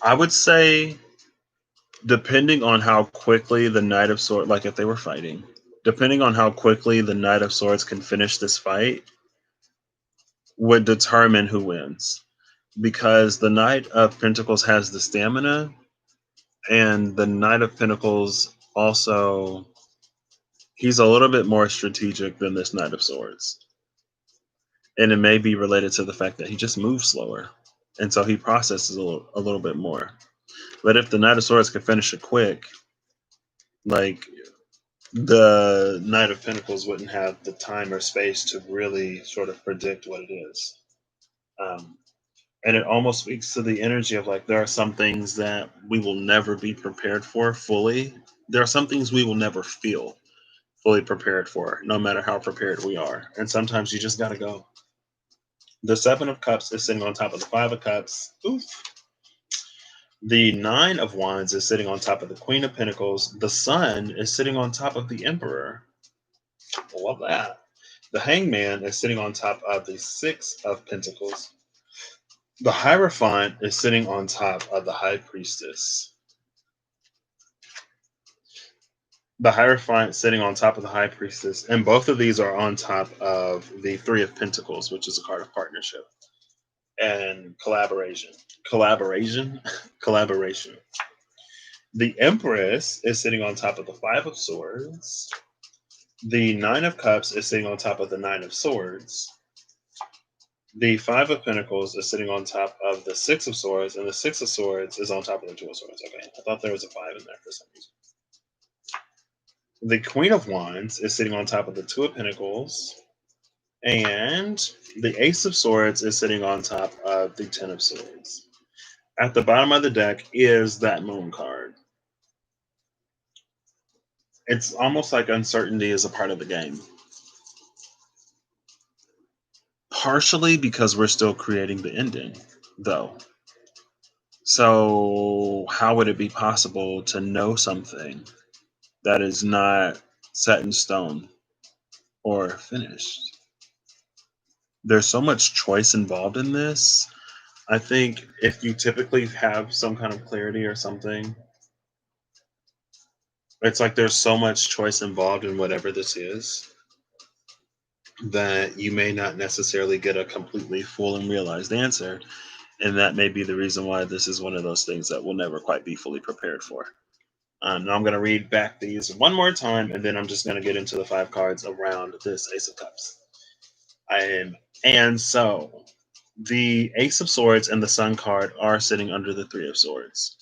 I would say, depending on how quickly the Knight of Swords, like if they were fighting, depending on how quickly the Knight of Swords can finish this fight, would determine who wins. Because the Knight of Pentacles has the stamina, and the Knight of Pentacles also, he's a little bit more strategic than this Knight of Swords. And it may be related to the fact that he just moves slower. And so he processes a little bit more. But if the Knight of Swords can finish it quick, like the Knight of Pentacles wouldn't have the time or space to really sort of predict what it is. And it almost speaks to the energy of like, there are some things that we will never be prepared for fully. There are some things we will never feel fully prepared for, no matter how prepared we are. And sometimes you just got to go. The Seven of Cups is sitting on top of the Five of Cups. Oof. The Nine of Wands is sitting on top of the Queen of Pentacles. The Sun is sitting on top of the Emperor. Love that. The Hangman is sitting on top of the Six of Pentacles. The Hierophant is sitting on top of the High Priestess. The Hierophant sitting on top of the High Priestess. And both of these are on top of the Three of Pentacles, which is a card of partnership and collaboration. Collaboration. The Empress is sitting on top of the Five of Swords. The Nine of Cups is sitting on top of the Nine of Swords. The Five of Pentacles is sitting on top of the Six of Swords, and the Six of Swords is on top of the Two of Swords. Okay, I thought there was a five in there for some reason. The Queen of Wands is sitting on top of the Two of Pentacles, and the Ace of Swords is sitting on top of the Ten of Swords. At the bottom of the deck is that Moon card. It's almost like uncertainty is a part of the game. Partially because we're still creating the ending, though. So, how would it be possible to know something that is not set in stone or finished? There's so much choice involved in this. I think if you typically have some kind of clarity or something, it's like there's so much choice involved in whatever this is that you may not necessarily get a completely full and realized answer. And that may be the reason why this is one of those things that we'll never quite be fully prepared for. Now I'm going to read back these one more time, and then I'm just going to get into the five cards around this Ace of Cups. And so the Ace of Swords and the Sun card are sitting under the Three of Swords.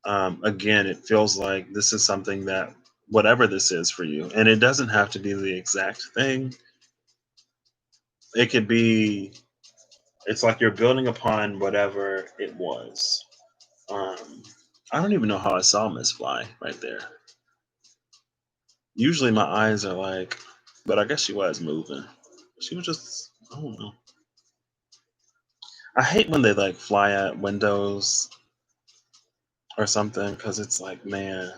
Again, it feels like this is something that, whatever this is for you, and it doesn't have to be the exact thing. It could be, it's like you're building upon whatever it was. I don't even know how I saw Miss Fly right there. Usually my eyes are like, but I guess she was moving. She was just, I don't know. I hate when they like fly at windows or something, because it's like, man,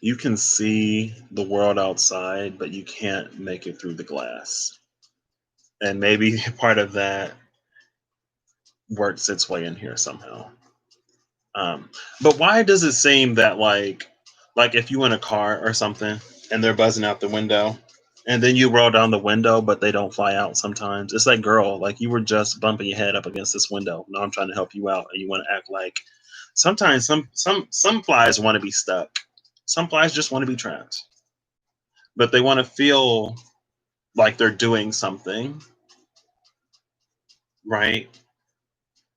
You can see the world outside, but you can't make it through the glass. And maybe part of that works its way in here somehow. Um, but why does it seem that like if you in a car or something and they're buzzing out the window and then you roll down the window but they don't fly out sometimes? It's like, girl, like you were just bumping your head up against this window. Now I'm trying to help you out and you want to act like sometimes some flies want to be stuck. Some flies just want to be trapped. But they want to feel like they're doing something, right?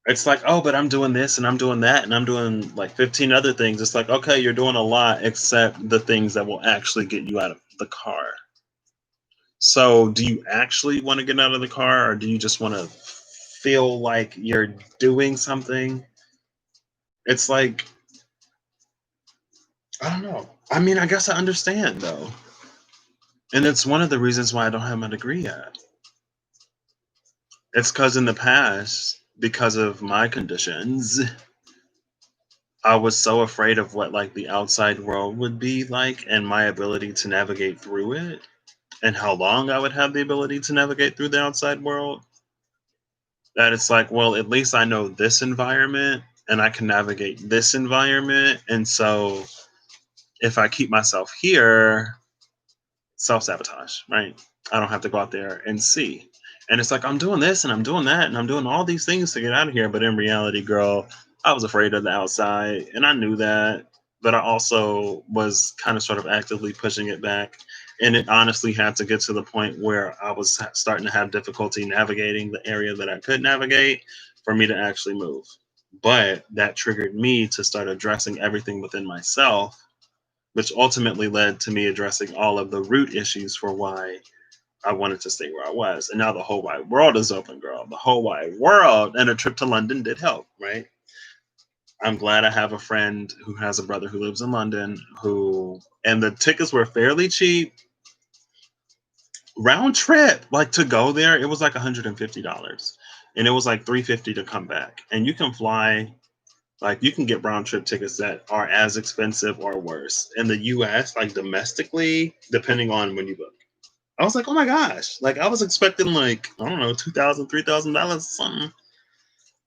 It's like, oh, but I'm doing this and I'm doing that and I'm doing like 15 other things. It's like, okay, you're doing a lot except the things that will actually get you out of the car. So, do you actually want to get out of the car or do you just want to feel like you're doing something? It's like, I don't know. I mean, I guess I understand though. And it's one of the reasons why I don't have my degree yet. It's because in the past, because of my conditions, I was so afraid of what like the outside world would be like and my ability to navigate through it and how long I would have the ability to navigate through the outside world that it's like, well, at least I know this environment and I can navigate this environment. And so if I keep myself here, self sabotage, right? I don't have to go out there and see. And it's like, I'm doing this and I'm doing that and I'm doing all these things to get out of here. But in reality, girl, I was afraid of the outside and I knew that. But I also was kind of sort of actively pushing it back. And it honestly had to get to the point where I was starting to have difficulty navigating the area that I could navigate for me to actually move. But that triggered me to start addressing everything within myself, which ultimately led to me addressing all of the root issues for why I wanted to stay where I was. And now the whole wide world is open, girl. The whole wide world. And a trip to London did help, right? I'm glad I have a friend who has a brother who lives in London and the tickets were fairly cheap. Round trip, like to go there, it was like $150. And it was like $350 to come back. And you can fly, like you can get round trip tickets that are as expensive or worse. In the US, like domestically, depending on when you book. I was like, oh my gosh. Like I was expecting like, I don't know, $2,000, $3,000 something.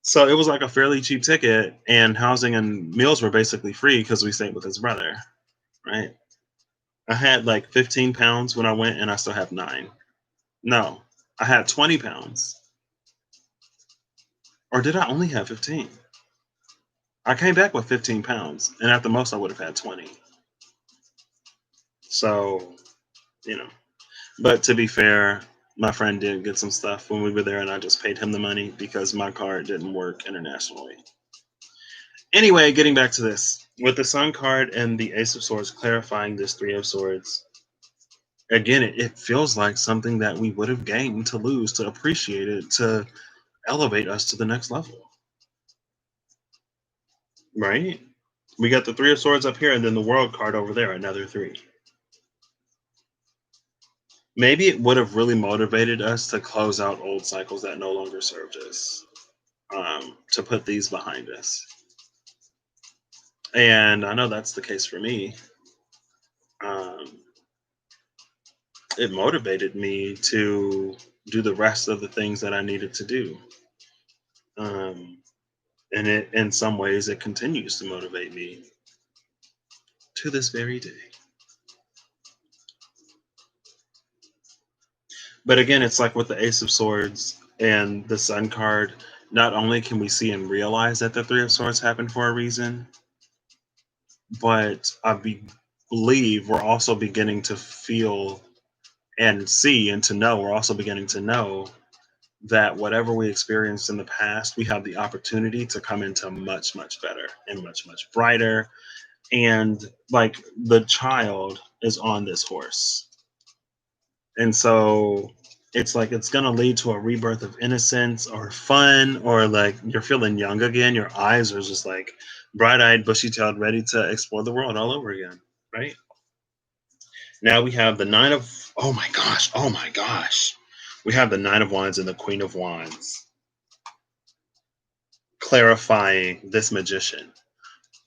So it was like a fairly cheap ticket and housing and meals were basically free because we stayed with his brother. Right. I had like 15 pounds when I went and I still have 9. No, I had 20 pounds. Or did I only have 15? I came back with 15 pounds and at the most I would have had 20. So, you know, but to be fair, my friend did get some stuff when we were there, and I just paid him the money because my card didn't work internationally. Anyway, getting back to this. With the Sun card and the Ace of Swords clarifying this Three of Swords, again, it feels like something that we would have gained to lose, to appreciate it, to elevate us to the next level. Right? We got the Three of Swords up here, and then the World card over there, another 3. Maybe it would have really motivated us to close out old cycles that no longer served us, to put these behind us. And I know that's the case for me. Um, it motivated me to do the rest of the things that I needed to do. Um, and it, in some ways, it continues to motivate me to this very day. But again, it's like with the Ace of Swords and the Sun card, not only can we see and realize that the Three of Swords happened for a reason, but believe we're also beginning to feel and see and to know, we're also beginning to know that whatever we experienced in the past, we have the opportunity to come into much, much better and much, much brighter. And like the child is on this horse. And so it's like it's going to lead to a rebirth of innocence or fun, or like you're feeling young again. Your eyes are just like bright eyed, bushy tailed, ready to explore the world all over again. Right now, we have the Nine of, oh my gosh. We have the Nine of Wands and the Queen of Wands clarifying this magician.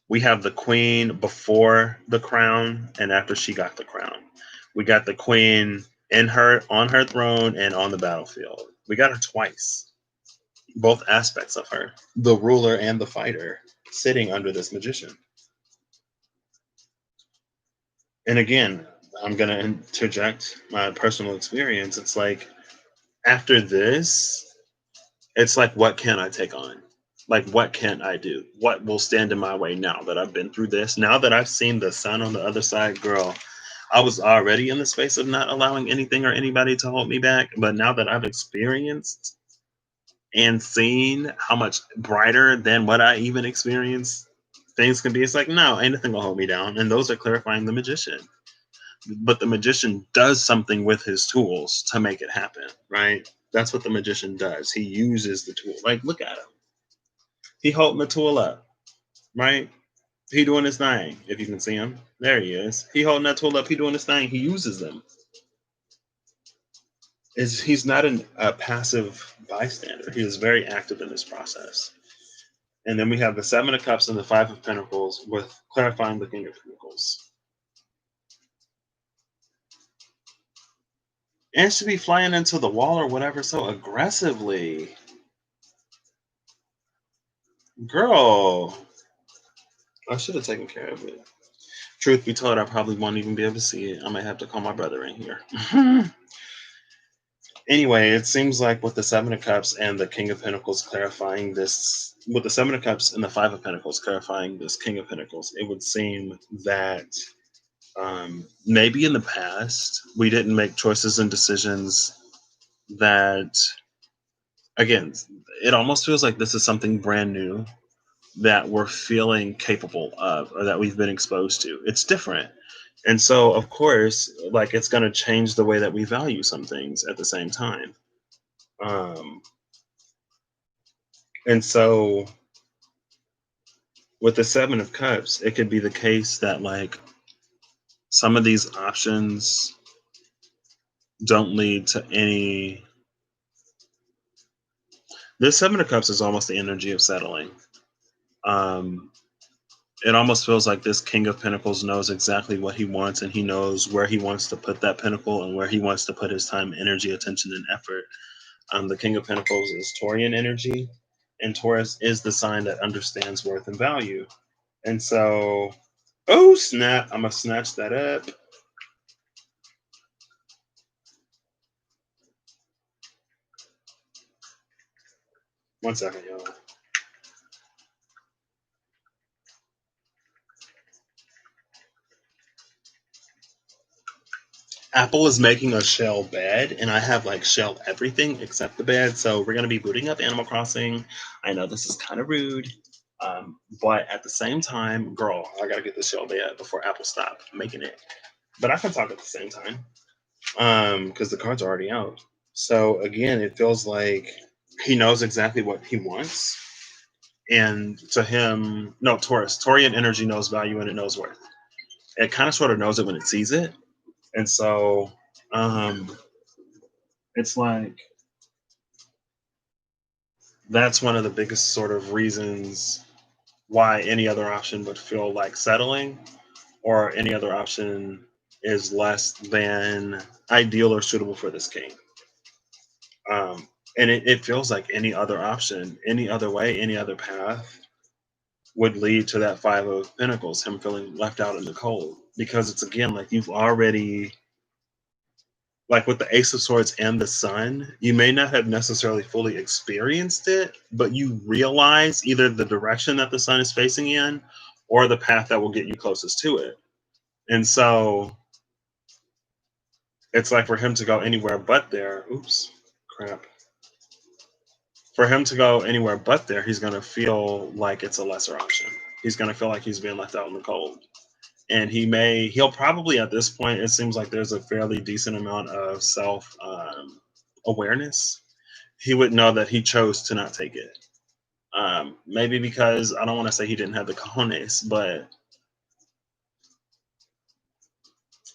We have the queen before the crown and after she got the crown. We got the queen in her on her throne and on the battlefield. We got her twice. Both aspects of her, the ruler and the fighter, sitting under this magician. And again, I'm going to interject my personal experience. It's like after this, it's like, what can I take on? Like, what can I do? What will stand in my way now that I've been through this? Now that I've seen the sun on the other side, girl, I was already in the space of not allowing anything or anybody to hold me back. But now that I've experienced and seen how much brighter than what I even experienced things can be, it's like, no, ain't nothing gonna hold me down. And those are clarifying the magician. But the magician does something with his tools to make it happen, right? That's what the magician does. He uses the tool. Like, look at him. He holding the tool up, right? He doing his thing. If you can see him, there he is. He holding that tool up. He doing his thing. He uses them. He's not a passive bystander. He is very active in this process. And then we have the Seven of Cups and the Five of Pentacles with clarifying the King of Pentacles. And should be flying into the wall or whatever so aggressively. Girl, I should have taken care of it. Truth be told, I probably won't even be able to see it. I might have to call my brother in here. Anyway, it seems like with the Seven of Cups and the King of Pentacles clarifying this, with the Seven of Cups and the Five of Pentacles clarifying this King of Pentacles, it would seem that maybe in the past we didn't make choices and decisions that, again, it almost feels like this is something brand new that we're feeling capable of or that we've been exposed to. It's different. And so, of course, like it's going to change the way that we value some things at the same time. Um, and so, with the Seven of Cups, it could be the case that, like, some of these options don't lead to any. This Seven of Cups is almost the energy of settling. Um, it almost feels like this King of Pentacles knows exactly what he wants and he knows where he wants to put that pentacle and where he wants to put his time, energy, attention, and effort. The King of Pentacles is Taurian energy, and Taurus is the sign that understands worth and value. And so, oh snap, I'm going to snatch that up. One second, y'all. Apple is making a shell bed, and I have like shelled everything except the bed. So we're gonna be booting up Animal Crossing. I know this is kind of rude, but at the same time, girl, I gotta get the shell bed before Apple stop making it. But I can talk at the same time, because the cards are already out. So again, it feels like he knows exactly what he wants, and to him, no, Taurian energy knows value and it knows worth. It kind of sort of knows it when it sees it, and so. Um, it's like that's one of the biggest sort of reasons why any other option would feel like settling or any other option is less than ideal or suitable for this game. And it feels like any other option, any other way, any other path would lead to that Five of Pentacles, him feeling left out in the cold. Because it's again like you've already, like with the Ace of Swords and the Sun, you may not have necessarily fully experienced it, but you realize either the direction that the Sun is facing in or the path that will get you closest to it. And so it's like for him to go anywhere but there, oops, crap. For him to go anywhere but there, he's going to feel like it's a lesser option. He's going to feel like he's being left out in the cold. And he'll probably at this point, it seems like there's a fairly decent amount of self awareness. He would know that he chose to not take it. Maybe because I don't want to say he didn't have the cojones, but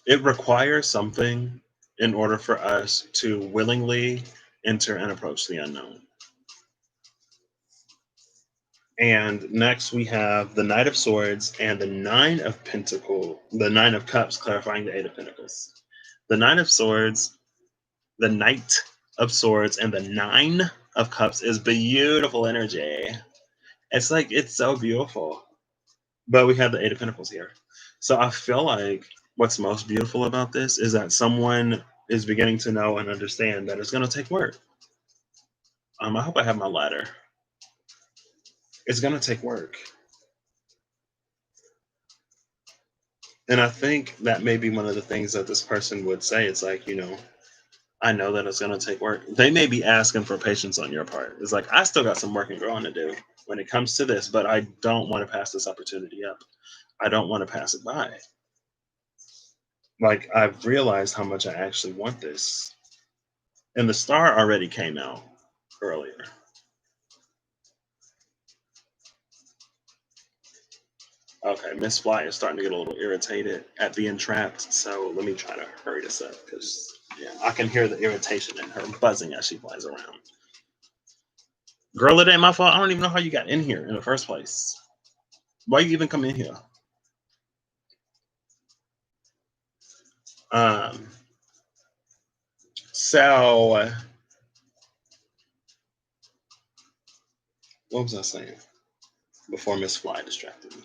it requires something in order for us to willingly enter and approach the unknown. And next we have the Knight of Swords and the Nine of the Nine of Cups, clarifying the Eight of Pentacles. The Nine of Swords, the Knight of Swords, and the Nine of Cups is beautiful energy. It's like, it's so beautiful. But we have the Eight of Pentacles here. So I feel like what's most beautiful about this is that someone is beginning to know and understand that it's going to take work. I hope I have my ladder. It's going to take work. And I think that may be one of the things that this person would say. It's like, I know that it's going to take work. They may be asking for patience on your part. It's like, I still got some work and growing to do when it comes to this, but I don't want to pass this opportunity up. I don't want to pass it by. Like, I've realized how much I actually want this. And the star already came out earlier. Okay, Miss Fly is starting to get a little irritated at being trapped. So let me try to hurry this up because, yeah, I can hear the irritation in her buzzing as she flies around. Girl, it ain't my fault. I don't even know how you got in here in the first place. Why you even come in here? Um, so what was I saying before Miss Fly distracted me?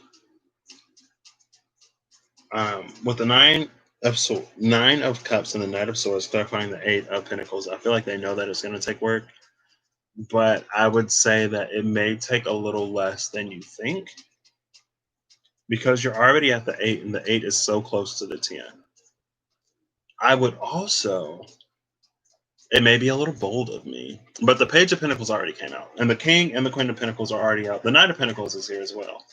With the Nine of Cups and the Knight of Swords, clarifying the Eight of Pentacles, I feel like they know that it's going to take work, but I would say that it may take a little less than you think because you're already at the 8, and the 8 is so close to the 10. I would also, it may be a little bold of me, but the Page of Pentacles already came out, and the King and the Queen of Pentacles are already out. The Knight of Pentacles is here as well.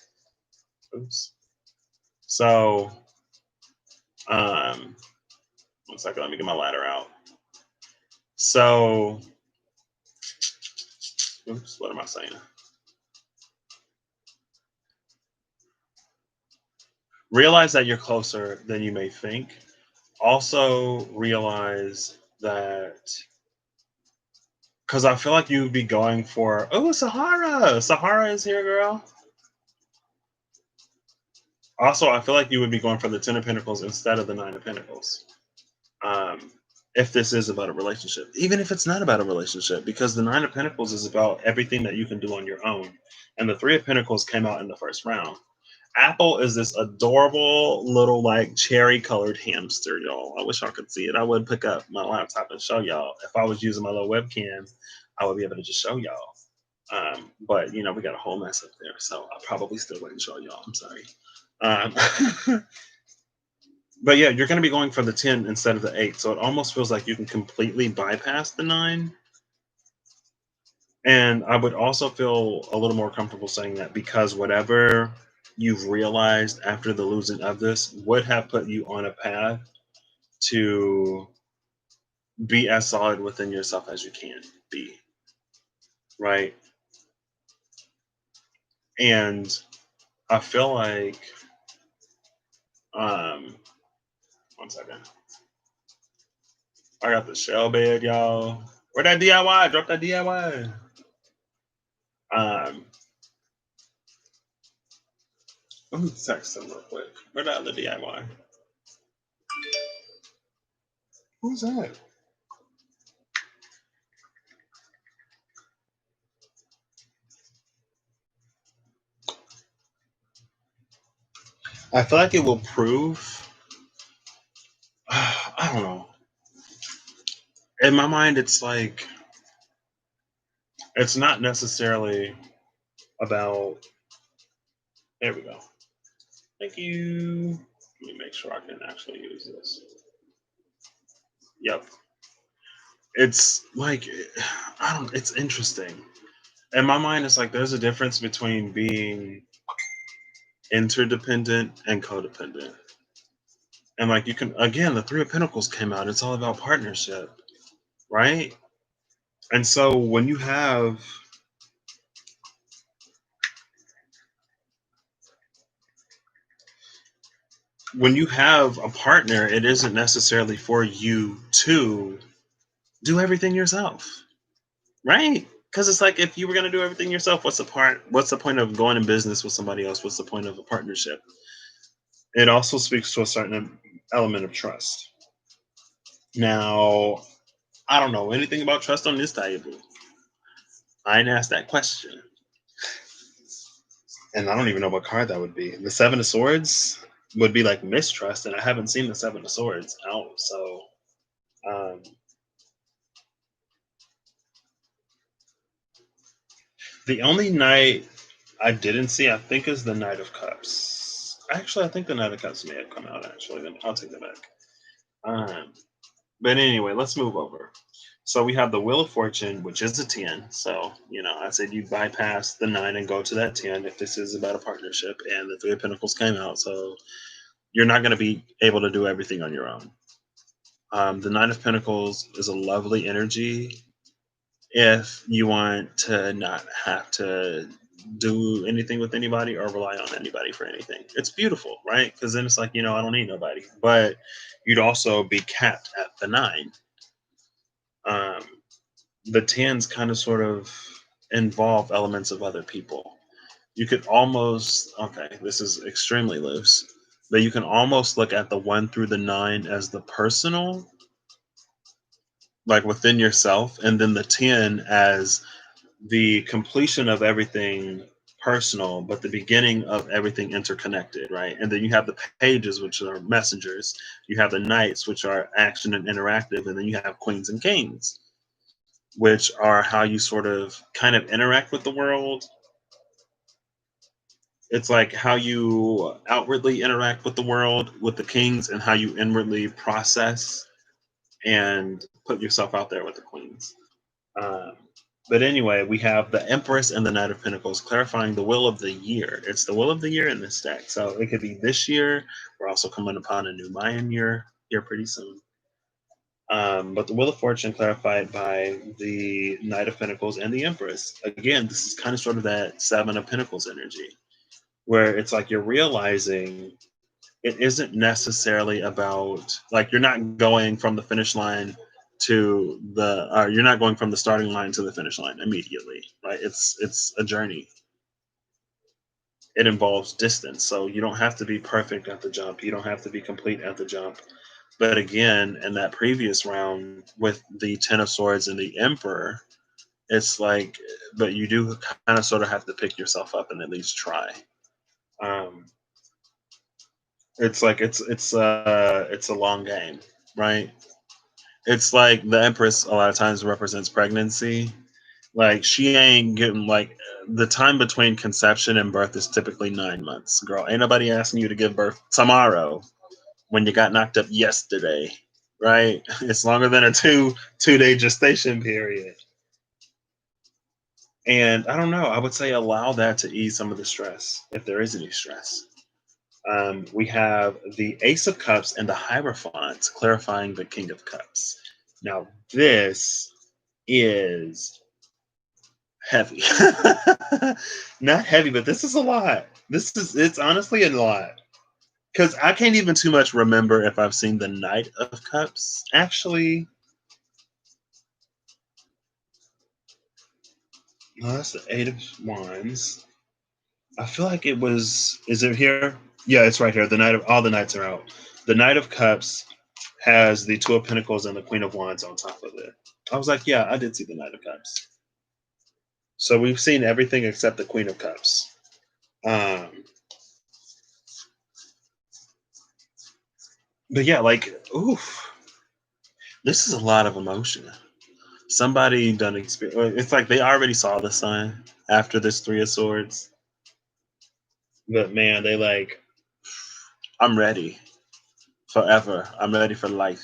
Oops. So, um, 1 second, let me get my ladder out. So, oops, what am I saying? Realize that you're closer than you may think. Also, realize that because I feel like you would be going for, oh, Sahara. Sahara is here, girl. Also, I feel like you would be going for the Ten of Pentacles instead of the Nine of Pentacles. If this is about a relationship, even if it's not about a relationship, because the Nine of Pentacles is about everything that you can do on your own. And the Three of Pentacles came out in the first round. Apple is this adorable little like cherry colored hamster, y'all. I wish I could see it. I would pick up my laptop and show y'all. If I was using my little webcam, I would be able to just show y'all. But we got a whole mess up there, so I probably still wouldn't show y'all. I'm sorry. But yeah, you're going to be going for the 10 instead of the 8, so it almost feels like you can completely bypass the 9. And I would also feel a little more comfortable saying that because whatever you've realized after the losing of this would have put you on a path to be as solid within yourself as you can be, right? And I feel like, 1 second. I got the shell bed, y'all. Where that DIY? Drop that DIY. Let me text them real quick. Where that other DIY? Who's that? I feel like it will prove. I don't know. In my mind, it's like it's not necessarily about. There we go. Thank you. Let me make sure I can actually use this. Yep. It's like I don't. It's interesting. In my mind, it's like there's a difference between being interdependent and codependent. And like you can again, the Three of Pentacles came out. It's all about partnership, right? And so when you have a partner, it isn't necessarily for you to do everything yourself, right? Because it's like if you were gonna do everything yourself, what's the point of going in business with somebody else? What's the point of a partnership? It also speaks to a certain element of trust. Now, I don't know anything about trust on this table. I didn't ask that question. And I don't even know what card that would be. The Seven of Swords would be like mistrust, and I haven't seen the Seven of Swords out. So um, the only knight I didn't see, I think, is the Knight of Cups. Actually, I think the Knight of Cups may have come out. Actually, then I'll take that back. Um, but anyway, let's move over. So we have the Wheel of Fortune, which is a 10. So, I said you bypass the 9 and go to that 10 if this is about a partnership. And the Three of Pentacles came out. So you're not going to be able to do everything on your own. The Nine of Pentacles is a lovely energy if you want to not have to do anything with anybody or rely on anybody for anything. It's beautiful, right? Because then it's like, I don't need nobody. But you'd also be capped at the 9. Um, the 10s kind of sort of involve elements of other people. You could almost, okay, this is extremely loose, but you can almost look at the 1 through the 9 as the personal, like within yourself, and then the 10 as the completion of everything personal, but the beginning of everything interconnected, right? And then you have the pages, which are messengers. You have the knights, which are action and interactive, and then you have queens and kings, which are how you sort of kind of interact with the world. It's like how you outwardly interact with the world with the kings, and how you inwardly process and put yourself out there with the queens. Um, but anyway, we have the Empress and the Knight of Pentacles clarifying the will of the year. It's the will of the year in this deck. So it could be this year. We're also coming upon a new Mayan year here pretty soon. But the Wheel of Fortune clarified by the Knight of Pentacles and the Empress. Again, this is kind of sort of that Seven of Pentacles energy, where it's like you're realizing it isn't necessarily about, like, you're not going from the finish line to you're not going from the starting line to the finish line immediately, right? It's a journey. It involves distance, so you don't have to be perfect at the jump. You don't have to be complete at the jump. But again, in that previous round with the Ten of Swords and the Emperor, it's like, but you do kind of sort of have to pick yourself up and at least try. Um, it's like it's a long game, right? It's like the Empress a lot of times represents pregnancy. Like she ain't getting, like, the time between conception and birth is typically 9 months. Girl, ain't nobody asking you to give birth tomorrow when you got knocked up yesterday, right? It's longer than a two-day gestation period. And I don't know. I would say allow that to ease some of the stress, if there is any stress. We have the Ace of Cups and the Hierophant clarifying the King of Cups. Now, this is heavy. Not heavy, but this is a lot. It's honestly a lot. Because I can't even too much remember if I've seen the Knight of Cups. Actually, no, that's the Eight of Wands. I feel like it was. Is it here? Yeah, it's right here. The Knight of all the Knights are out. The Knight of Cups has the Two of Pentacles and the Queen of Wands on top of it. I was like, yeah, I did see the Knight of Cups. So we've seen everything except the Queen of Cups. Um, but yeah, like, oof, this is a lot of emotion. Somebody done experience. It's like they already saw the sun after this Three of Swords, but man, they like, I'm ready forever. I'm ready for life.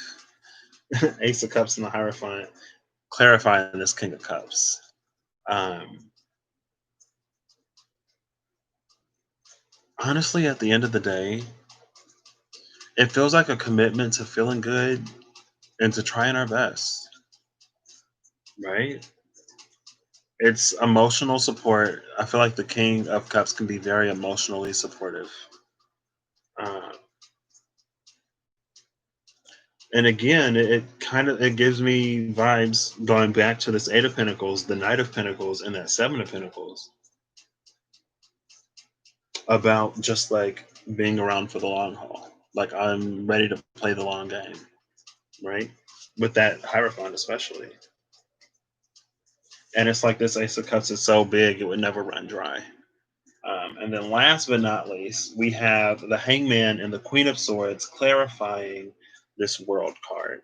Ace of Cups and the Hierophant clarifying this King of Cups. Um, Honestly, at the end of the day, it feels like a commitment to feeling good and to trying our best, right? It's emotional support. I feel like the King of Cups can be very emotionally supportive. Uh, And again, it kind of it gives me vibes going back to this Eight of Pentacles, the Knight of Pentacles, and that Seven of Pentacles about just like being around for the long haul. Like I'm ready to play the long game, right? With that Hierophant especially. And it's like this Ace of Cups is so big it would never run dry. And then last but not least, we have the Hangman and the Queen of Swords clarifying this World card.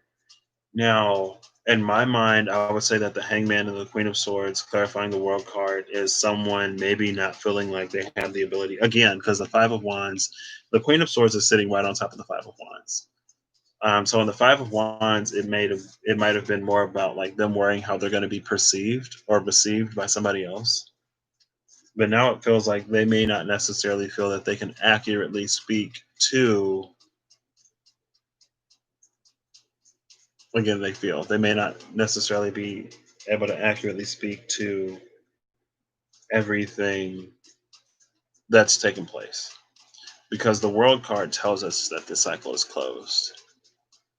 Now, in my mind, I would say that the Hangman and the Queen of Swords clarifying the World card is someone maybe not feeling like they have the ability. Again, because the Five of Wands, the Queen of Swords is sitting right on top of the Five of Wands. So in the Five of Wands, it might have been more about like them worrying how they're going to be perceived or received by somebody else. But now it feels like they may not necessarily feel that they can accurately speak to, again, they feel they may not necessarily be able to accurately speak to everything that's taken place because the world card tells us that the cycle is closed.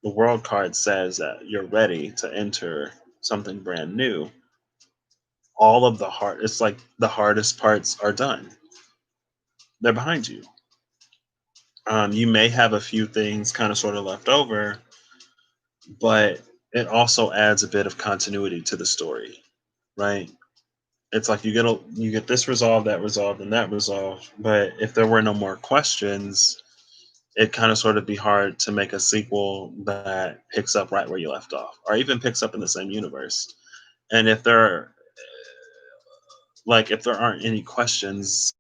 The world card says that you're ready to enter something brand new. All of the hard, it's like the hardest parts are done, they're behind you. You may have a few things kind of sort of left over, but it also adds a bit of continuity to the story, right? It's like you get this resolved, that resolved, and that resolved. But if there were no more questions, it kind of sort of be hard to make a sequel that picks up right where you left off, or even picks up in the same universe. And if there aren't any questions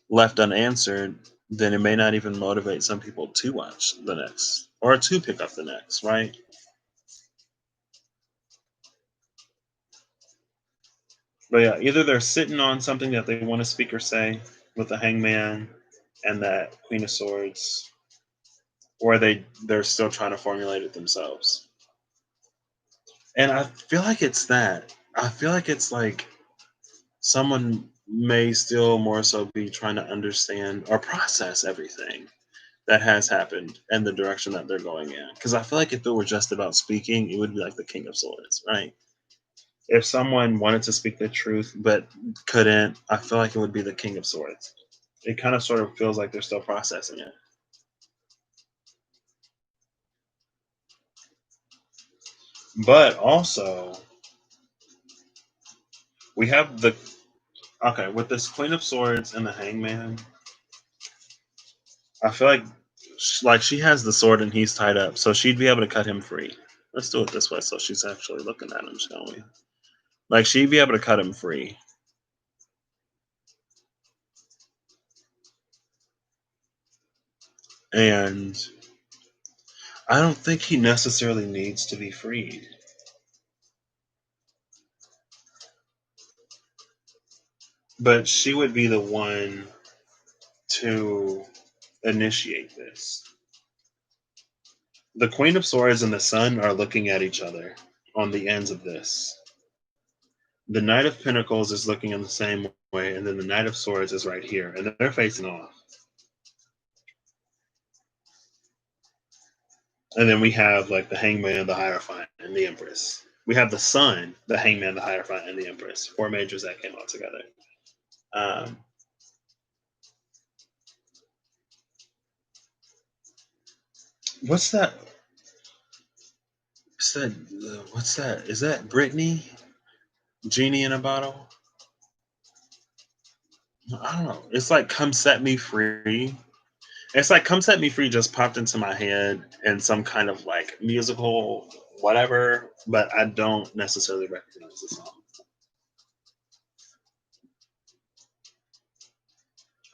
left unanswered, then it may not even motivate some people to watch the next or to pick up the next, right? But yeah, either they're sitting on something that they want to speak or say with the Hangman and that Queen of Swords, or they're still trying to formulate it themselves. And I feel like it's that. I feel like it's like someone may still more so be trying to understand or process everything that has happened and the direction that they're going in. Because I feel like if it were just about speaking, it would be like the King of Swords, right? If someone wanted to speak the truth but couldn't, I feel like it would be the King of Swords. It kind of sort of feels like they're still processing it. But also, we have the okay with this Queen of Swords and the Hangman. I feel like she has the sword and he's tied up, so she'd be able to cut him free. Let's do it this way, so she's actually looking at him, shall we? Like she'd be able to cut him free, and I don't think he necessarily needs to be freed. But she would be the one to initiate this. The Queen of Swords and the Sun are looking at each other on the ends of this. The Knight of Pentacles is looking in the same way, and then the Knight of Swords is right here, and they're facing off. And then we have like the Hangman, the Hierophant, and the Empress. We have the Sun, the Hangman, the Hierophant, and the Empress. Four majors that came all together. Um, what's that? What's that? What's that? Is that Britney? Genie in a bottle? I don't know. It's like "Come Set Me Free." It's like "Come Set Me Free" just popped into my head in some kind of like musical whatever, but I don't necessarily recognize the song.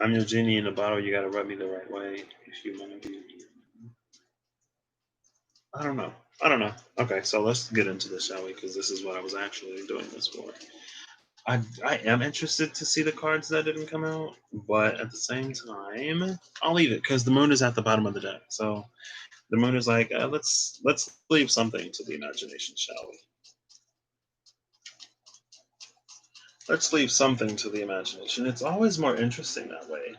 I'm your genie in a bottle. You gotta rub me the right way if you want to be. I don't know. I don't know. Okay, so let's get into this, shall we? Because this is what I was actually doing this for. I am interested to see the cards that didn't come out, but at the same time, I'll leave it because the moon is at the bottom of the deck. So the moon is like, let's leave something to the imagination, shall we? Let's leave something to the imagination. It's always more interesting that way,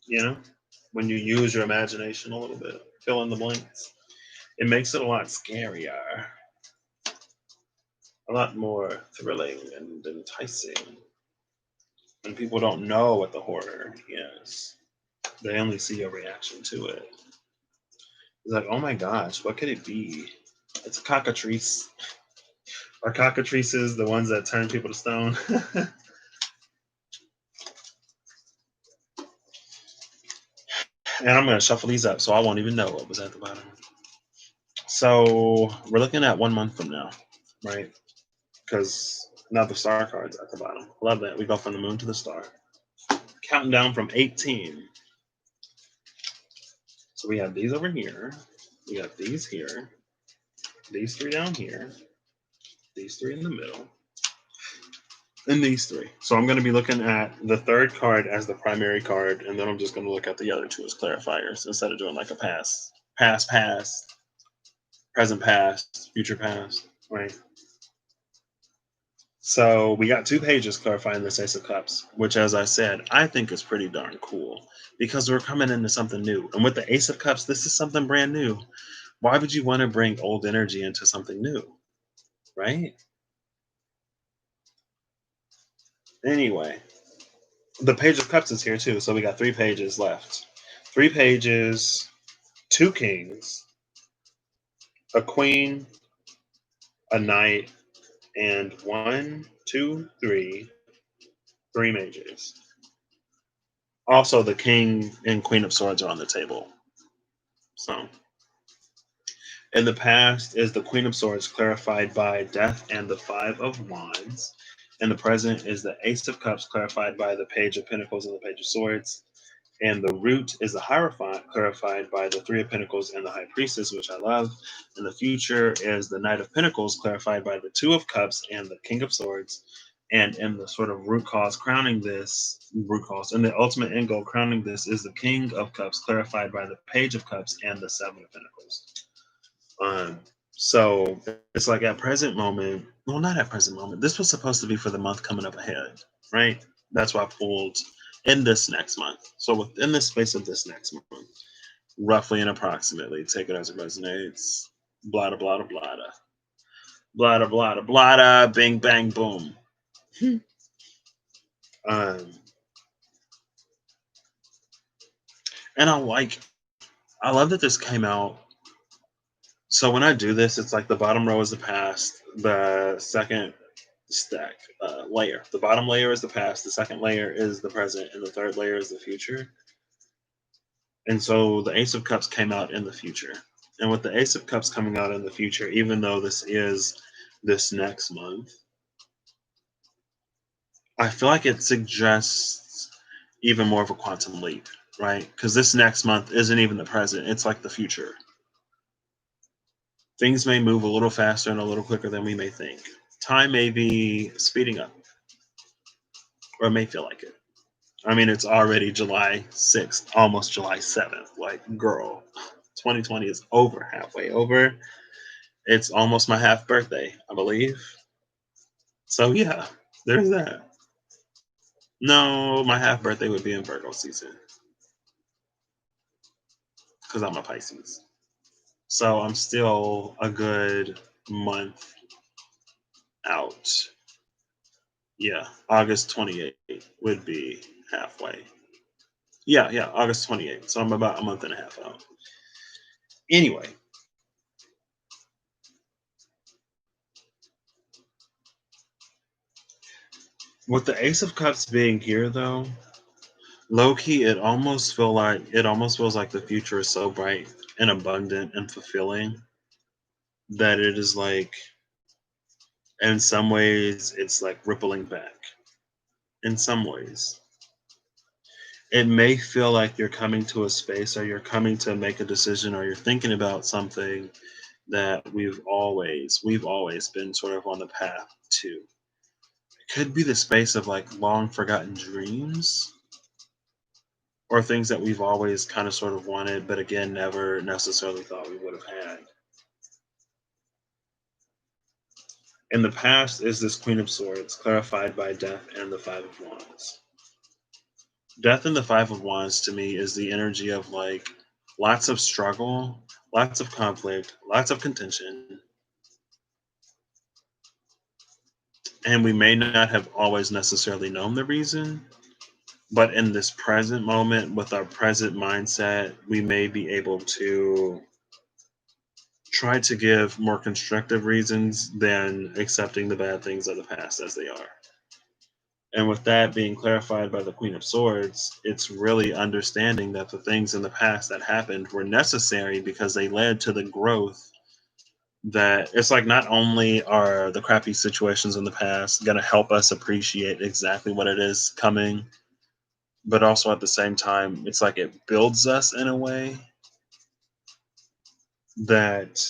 you know, when you use your imagination a little bit, fill in the blanks. It makes it a lot scarier, a lot more thrilling and enticing. And people don't know what the horror is. They only see your reaction to it. It's like, oh my gosh, what could it be? It's a cockatrice. Are cockatrices the ones that turn people to stone? And I'm going to shuffle these up so I won't even know what was at the bottom. So we're looking at 1 month from now, right? Because now the star card's at the bottom. Love that. We go from the moon to the star. Counting down from 18. So we have these over here. We got these here. These three down here. These three in the middle. And these three. So I'm going to be looking at the third card as the primary card, and then I'm just going to look at the other two as clarifiers instead of doing like a past, present past, future past, right? So we got 2 pages clarifying this Ace of Cups, which, as I said, I think is pretty darn cool because we're coming into something new. And with the Ace of Cups, this is something brand new. Why would you want to bring old energy into something new, right? Anyway, the Page of Cups is here too, so we got 3 pages left. 3 pages, 2 kings, a queen, a knight, and one, two, three mages. Also, the king and queen of swords are on the table. So, in the past is the queen of swords clarified by death and the 5 of wands. In the present is the ace of cups clarified by the page of pentacles and the page of swords. And the root is the Hierophant, clarified by the Three of Pentacles and the High Priestess, which I love. And the future is the Knight of Pentacles, clarified by the Two of Cups and the King of Swords. And in the sort of root cause crowning this, root cause, and the ultimate end goal crowning this is the King of Cups, clarified by the Page of Cups and the Seven of Pentacles. So it's like at present moment, well, not at present moment. This was supposed to be for the month coming up ahead, right? That's why I pulled in this next month. So within the space of this next month, roughly and approximately, take it as it resonates. Blada blada blada. Blada blada blada. Bing bang boom. um, and I love that this came out. So when I do this, it's like the bottom row is the past, the second stack layer. The bottom layer is the past, the second layer is the present, and the third layer is the future. And so the Ace of Cups came out in the future. And with the Ace of Cups coming out in the future, even though this is this next month, I feel like it suggests even more of a quantum leap, right? Because this next month isn't even the present, it's like the future. Things may move a little faster and a little quicker than we may think. Time may be speeding up, or it may feel like it. I mean, it's already July 6th, almost July 7th. Like, girl, 2020 is over, halfway over. It's almost my half birthday, I believe. So, yeah, there's that. No, my half birthday would be in Virgo season because I'm a Pisces. So, I'm still a good month out. Yeah, August 28th would be halfway. Yeah, August 28th. So, I'm about a month and a half out. Anyway, with the Ace of Cups being here, though, low key, it almost feels like the future is so bright and abundant and fulfilling that it is like, in some ways, it's like rippling back. In some ways, it may feel like you're coming to a space, or you're coming to make a decision, or you're thinking about something that we've always been sort of on the path to. It could be the space of like long forgotten dreams, or things that we've always kind of sort of wanted, but again, never necessarily thought we would have had. In the past is this Queen of Swords, clarified by Death and the Five of Wands. Death and the Five of Wands to me is the energy of like lots of struggle, lots of conflict, lots of contention, and we may not have always necessarily known the reason, but in this present moment with our present mindset, we may be able to try to give more constructive reasons than accepting the bad things of the past as they are. And with that being clarified by the Queen of Swords, it's really understanding that the things in the past that happened were necessary because they led to the growth. That it's like not only are the crappy situations in the past going to help us appreciate exactly what it is coming, but also at the same time, it's like it builds us in a way that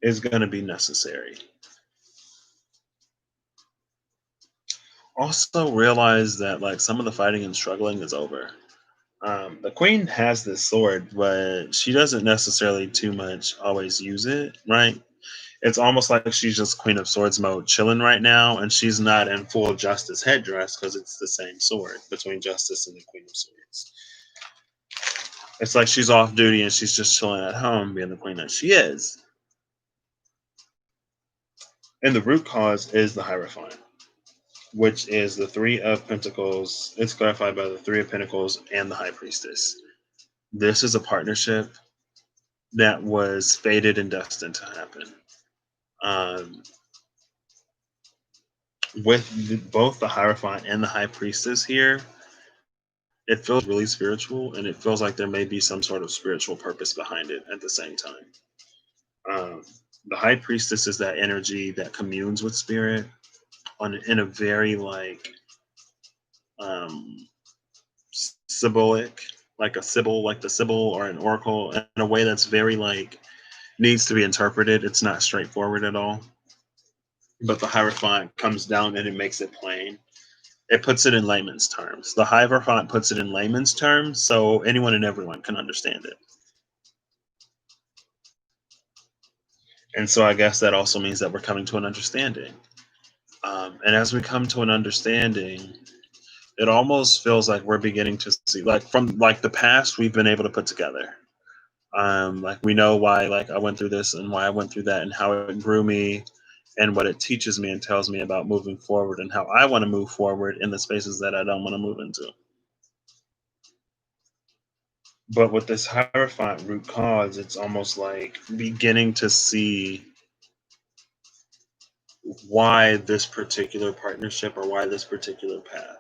is going to be necessary. Also, realize that like some of the fighting and struggling is over. The queen has this sword, but she doesn't necessarily too much always use it, right? It's almost like she's just Queen of Swords mode chilling right now, and she's not in full Justice headdress because it's the same sword between Justice and the Queen of Swords. It's like she's off duty and she's just chilling at home being the queen that she is. And the root cause is the Hierophant, which is the Three of Pentacles. It's clarified by the Three of Pentacles and the High Priestess. This is a partnership that was fated and destined to happen. Um, with both the Hierophant and the High Priestess here, it feels really spiritual and it feels like there may be some sort of spiritual purpose behind it at the same time. Um, the High Priestess is that energy that communes with spirit on in a very like um, symbolic, like a sybil, like the sybil or an oracle, in a way that's very like needs to be interpreted. It's not straightforward at all. But the Hierophant comes down and it makes it plain. It puts it in layman's terms. The Hierophant puts it in layman's terms so anyone and everyone can understand it. And so I guess that also means that we're coming to an understanding. And as we come to an understanding, it almost feels like we're beginning to see, like from like the past, we've been able to put together. Like we know why, like I went through this and why I went through that, and how it grew me, and what it teaches me and tells me about moving forward, and how I want to move forward in the spaces that I don't want to move into. But with this Hierophant root cause, it's almost like beginning to see why this particular partnership or why this particular path.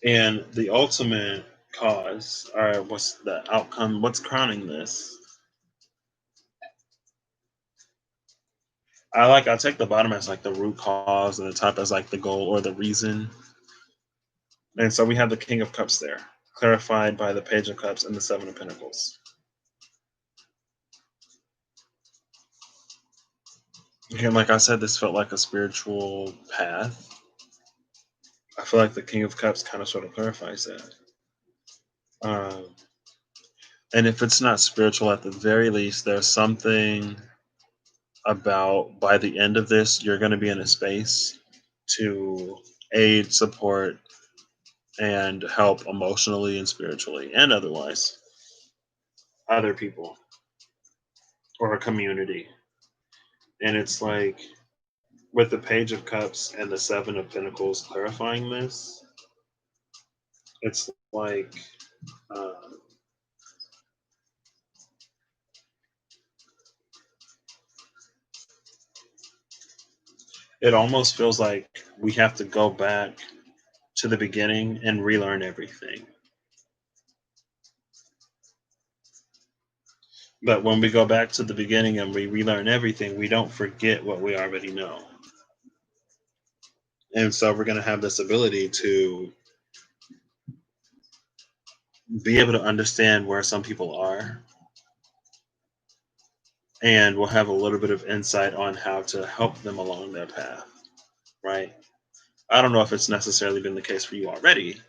And the ultimate cause, or what's the outcome, what's crowning this? I'll take the bottom as like the root cause and the top as like the goal or the reason. And so we have the King of Cups there, clarified by the Page of Cups and the Seven of Pentacles. Again, like I said, this felt like a spiritual path. I feel like the King of Cups kind of sort of clarifies that. Um, and if it's not spiritual, at the very least, there's something about by the end of this, you're going to be in a space to aid, support, and help emotionally and spiritually and otherwise other people or a community. And it's like with the Page of Cups and the Seven of Pentacles clarifying this, it's like uh, it almost feels like we have to go back to the beginning and relearn everything. But when we go back to the beginning and we relearn everything, we don't forget what we already know. And so we're going to have this ability to be able to understand where some people are, and we'll have a little bit of insight on how to help them along their path, right? I don't know if it's necessarily been the case for you already,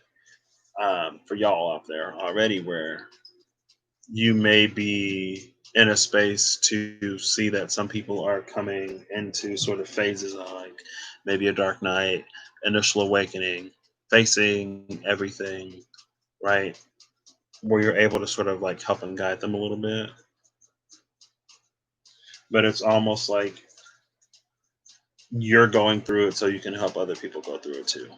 for y'all out there already, where you may be in a space to see that some people are coming into sort of phases of like maybe a dark night, initial awakening, facing everything, right? Where you're able to sort of like help and guide them a little bit. But it's almost like you're going through it so you can help other people go through it too.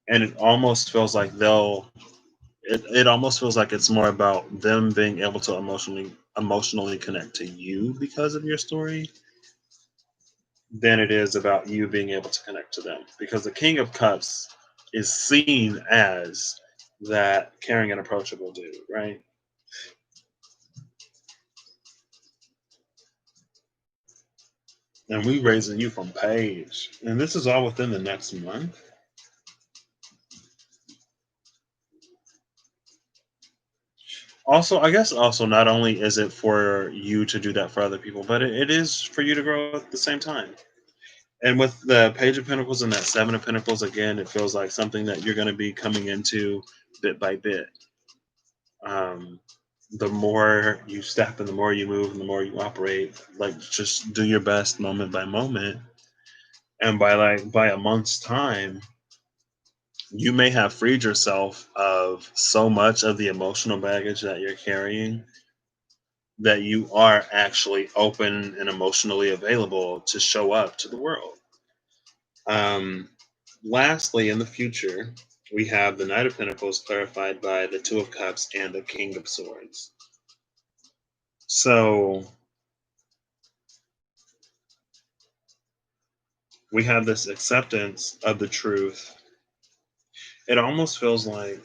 And it almost feels like it almost feels like it's more about them being able to emotionally connect to you because of your story than it is about you being able to connect to them. Because the King of Cups is seen as that caring and approachable dude, right? And we raising you from Paige. And this is all within the next month. Also, I guess also not only is it for you to do that for other people, but it is for you to grow at the same time. And with the Page of Pentacles and that Seven of Pentacles, again, it feels like something that you're going to be coming into bit by bit. Um, the more you step and the more you move and the more you operate, like just do your best moment by moment. And by a month's time, you may have freed yourself of so much of the emotional baggage that you're carrying that you are actually open and emotionally available to show up to the world. Um, Lastly, in the future, we have the Knight of Pentacles clarified by the Two of Cups and the King of Swords. So we have this acceptance of the truth. It almost feels like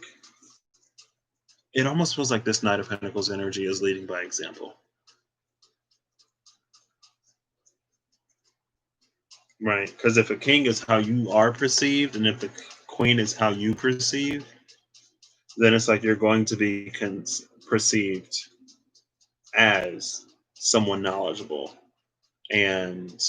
this Knight of Pentacles energy is leading by example. Right. Because if a king is how you are perceived and if the queen is how you perceive, then it's like you're going to be perceived as someone knowledgeable and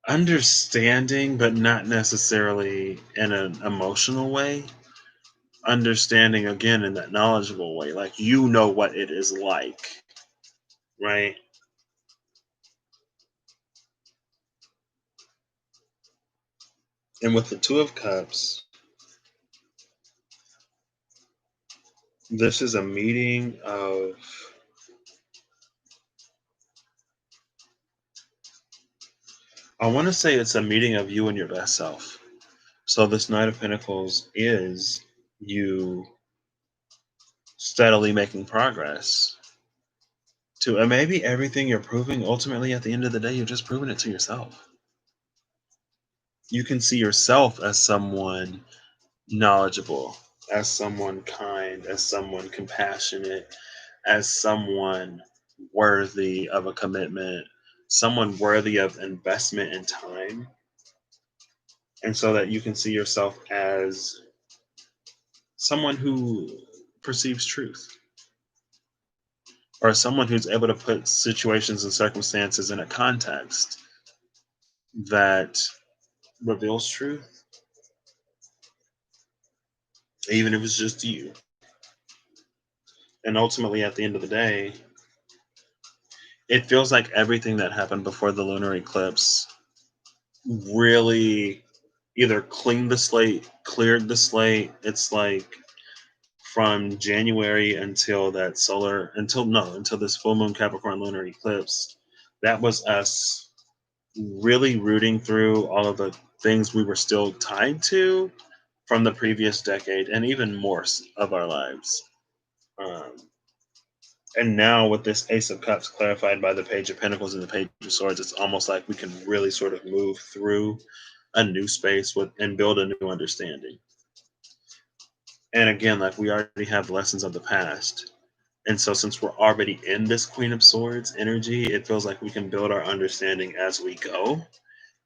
understanding, but not necessarily in an emotional way. Understanding again in that knowledgeable way. Like you know what it is like, right? And with the Two of Cups, this is a meeting of, I want to say it's a meeting of you and your best self. So this Knight of Pentacles is you steadily making progress to, and maybe everything you're proving, ultimately at the end of the day, you're just proving it to yourself. You can see yourself as someone knowledgeable, as someone kind, as someone compassionate, as someone worthy of a commitment, someone worthy of investment in time. And so that you can see yourself as someone who perceives truth, or someone who's able to put situations and circumstances in a context that reveals truth, even if it's just you. And ultimately, at the end of the day, it feels like everything that happened before the lunar eclipse really either cleaned the slate, cleared the slate. It's like from January until that until this full moon Capricorn lunar eclipse, that was us really rooting through all of the things we were still tied to from the previous decade and even more of our lives. Um, and now with this Ace of Cups clarified by the Page of Pentacles and the Page of Swords, it's almost like we can really sort of move through a new space with and build a new understanding. And again, like we already have lessons of the past. And so since we're already in this Queen of Swords energy, it feels like we can build our understanding as we go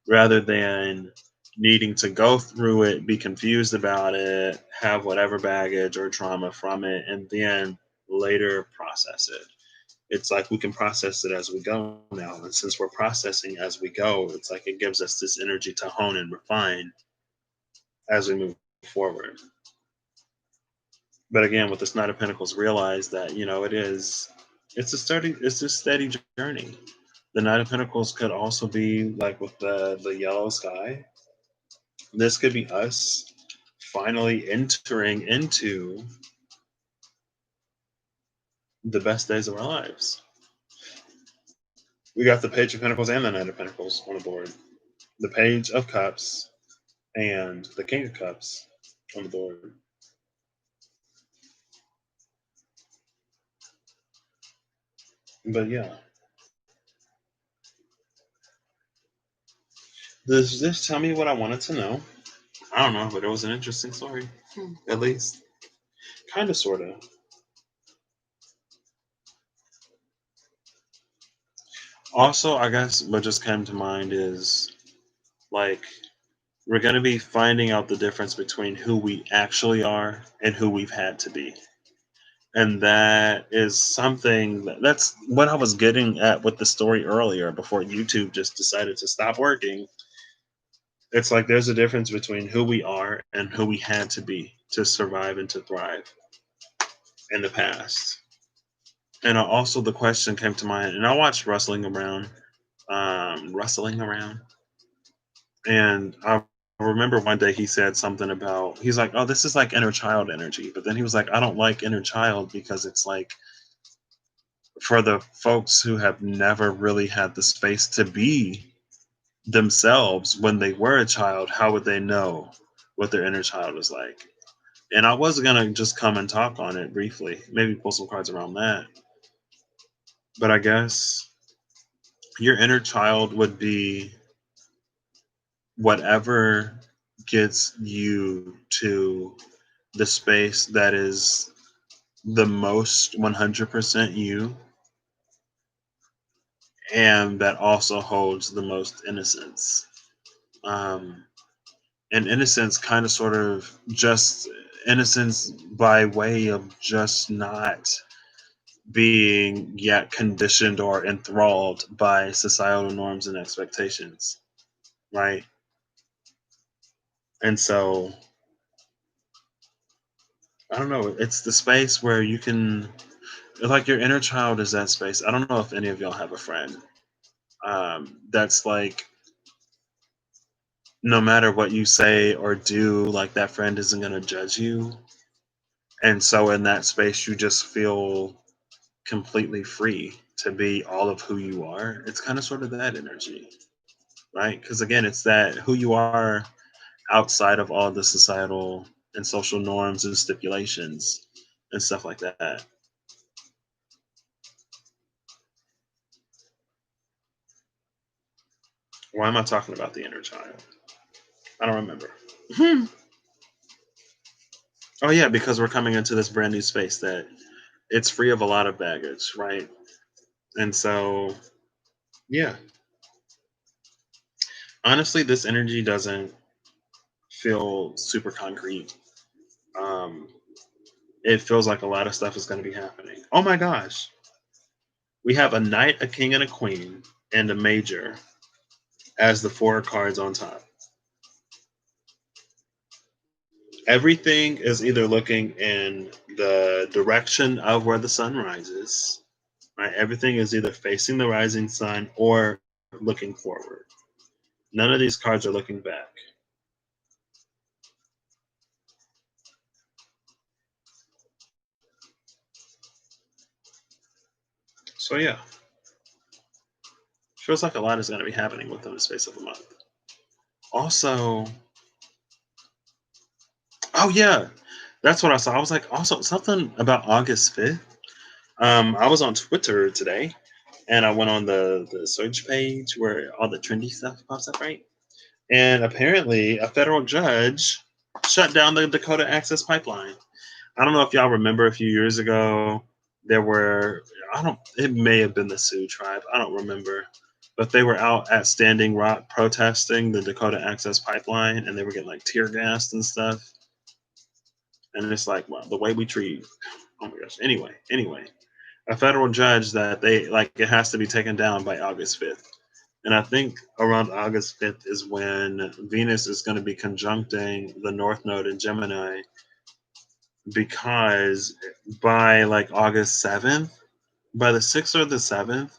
rather than needing to go through it, be confused about it, have whatever baggage or trauma from it, and then later process it. It's like we can process it as we go now. And since we're processing as we go, it's like it gives us this energy to hone and refine as we move forward. But again, with this Knight of Pentacles, realize that, it's a steady journey. The Knight of Pentacles could also be like with the yellow sky. This could be us finally entering into the best days of our lives. We got the Page of Pentacles and the Knight of Pentacles on the board. The Page of Cups and the King of Cups on the board. But yeah. Does this tell me what I wanted to know? I don't know, but it was an interesting story. At least. Kind of, sort of. Also, I guess what just came to mind is like we're going to be finding out the difference between who we actually are and who we've had to be. And that is something that's what I was getting at with the story earlier before YouTube just decided to stop working. It's like there's a difference between who we are and who we had to be to survive and to thrive in the past. And also the question came to mind, and I watched Rustling Around, and I remember one day he said something about he's like, "Oh, this is like inner child energy," but then he was like, "I don't like inner child because it's like for the folks who have never really had the space to be themselves when they were a child, how would they know what their inner child is like?" And I was gonna just come and talk on it briefly, maybe pull some cards around that. But I guess your inner child would be whatever gets you to the space that is the most 100% you and that also holds the most innocence. Um, and innocence kind of sort of just innocence by way of just not being yet conditioned or enthralled by societal norms and expectations, right? And so I don't know, it's the space where you can like your inner child is that space. I don't know if any of y'all have a friend that's like no matter what you say or do, like that friend isn't going to judge you. And so in that space, you just feel completely free to be all of who you are. It's kind of sort of that energy, right? Because again, it's that who you are outside of all the societal and social norms and stipulations and stuff like that. Why am I talking about the inner child? I don't remember. Oh yeah, because we're coming into this brand new space that it's free of a lot of baggage, right? And so, yeah, honestly, this energy doesn't feel super concrete. Um, it feels like a lot of stuff is going to be happening. Oh my gosh, we have a knight, a king, and a queen, and a major as the four cards on top. Everything is either looking in the direction of where the sun rises, right? Everything is either facing the rising sun or looking forward. None of these cards are looking back. So yeah, feels like a lot is going to be happening within the space of a month. Also, oh yeah, that's what I saw. I was like, also something about August 5th. I was on Twitter today, and I went on the search page where all the trendy stuff pops up, right? And apparently, a federal judge shut down the Dakota Access Pipeline. I don't know if y'all remember a few years ago, there were, I don't, it may have been the Sioux tribe. I don't remember. But they were out at Standing Rock protesting the Dakota Access Pipeline and they were getting like tear gassed and stuff. And it's like, well, the way we treat, oh my gosh. Anyway, a federal judge that they like, it has to be taken down by August 5th. And I think around August 5th is when Venus is going to be conjuncting the North Node in Gemini because by like August 7th, by the 6th or the 7th,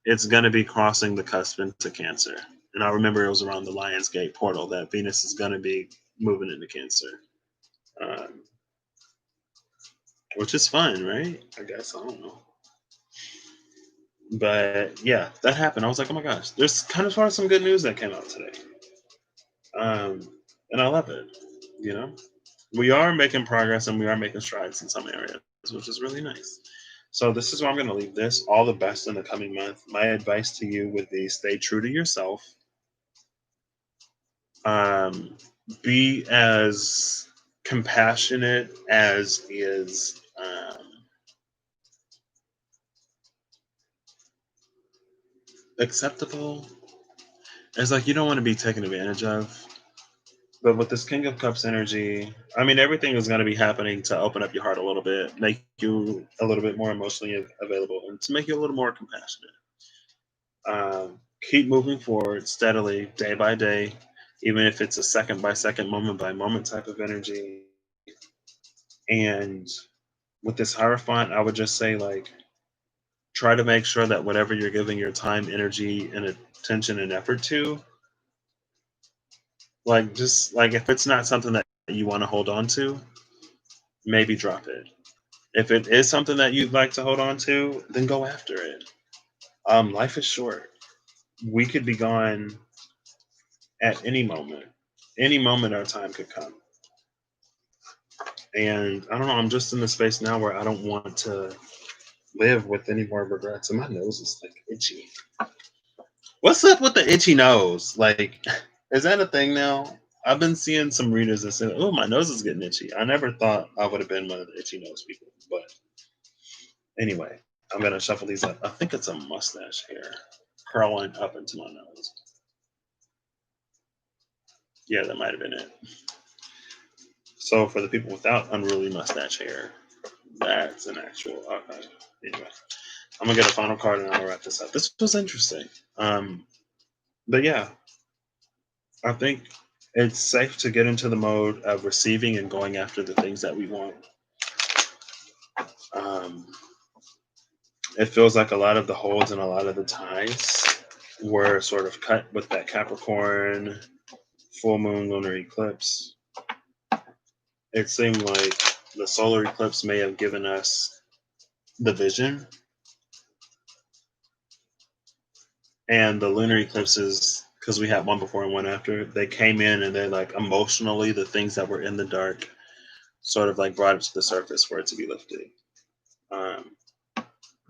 it's going to be crossing the cusp into Cancer. And I remember it was around the Lionsgate portal that Venus is going to be moving into Cancer, um, which is fun, right? I guess. I don't know. But yeah, that happened. I was like, oh my gosh, there's kind of some good news that came out today. Um, and I love it. You know, we are making progress and we are making strides in some areas, which is really nice. So this is where I'm going to leave this. All the best in the coming month. My advice to you would be stay true to yourself. Um, be as compassionate as is acceptable. It's like you don't want to be taken advantage of. But with this King of Cups energy, I mean, everything is going to be happening to open up your heart a little bit, make you a little bit more emotionally available, and to make you a little more compassionate. Keep moving forward steadily, day by day, even if it's a second by second, moment by moment type of energy. And with this Hierophant, I would just say, like, try to make sure that whatever you're giving your time, energy, and attention and effort to, like, just like if it's not something that you want to hold on to, maybe drop it. If it is something that you'd like to hold on to, then go after it. Life is short. We could be gone at any moment. Any moment our time could come. And I don't know, I'm just in the space now where I don't want to live with any more regrets. And my nose is like itchy. What's up with the itchy nose? Like, is that a thing now? I've been seeing some readers that say, oh, my nose is getting itchy. I never thought I would have been one of the itchy nose people. But anyway, I'm going to shuffle these up. I think it's a mustache hair curling up into my nose. Yeah, that might have been it. So for the people without unruly mustache hair, that's an actual. Okay. Anyway, I'm gonna get a final card and I'll wrap this up. This was interesting. But yeah, I think it's safe to get into the mode of receiving and going after the things that we want. Um, it feels like a lot of the holds and a lot of the ties were sort of cut with that Capricorn full moon lunar eclipse. It seemed like the solar eclipse may have given us the vision, and the lunar eclipses, because we had one before and one after, they came in and they, like, emotionally, the things that were in the dark sort of like brought it to the surface for it to be lifted. Um,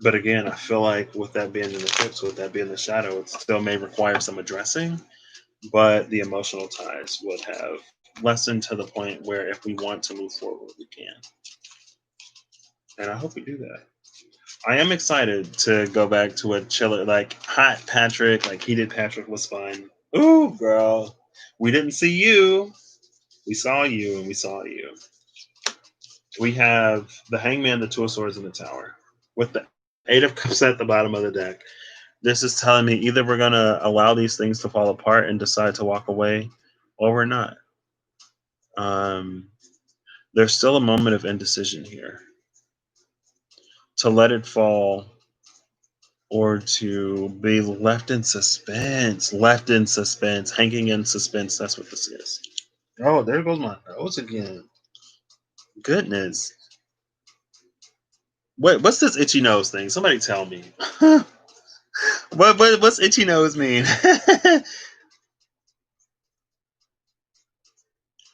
but again, I feel like with that being in the eclipse, with that being the shadow, it still may require some addressing, but the emotional ties would have lessened to the point where if we want to move forward, we can. And I hope we do that. I am excited to go back to a chiller, like hot Patrick, like heated Patrick was fun. Ooh, girl, we didn't see you. We saw you, and we saw you. We have the Hangman, the Two of Swords, and the Tower, with the Eight of Cups at the bottom of the deck. This is telling me either we're gonna allow these things to fall apart and decide to walk away, or we're not. Um, there's still a moment of indecision here. To let it fall or to be left in suspense, hanging in suspense. That's what this is. Oh, there goes my nose again. Goodness. What's this itchy nose thing? Somebody tell me. What's itchy nose mean?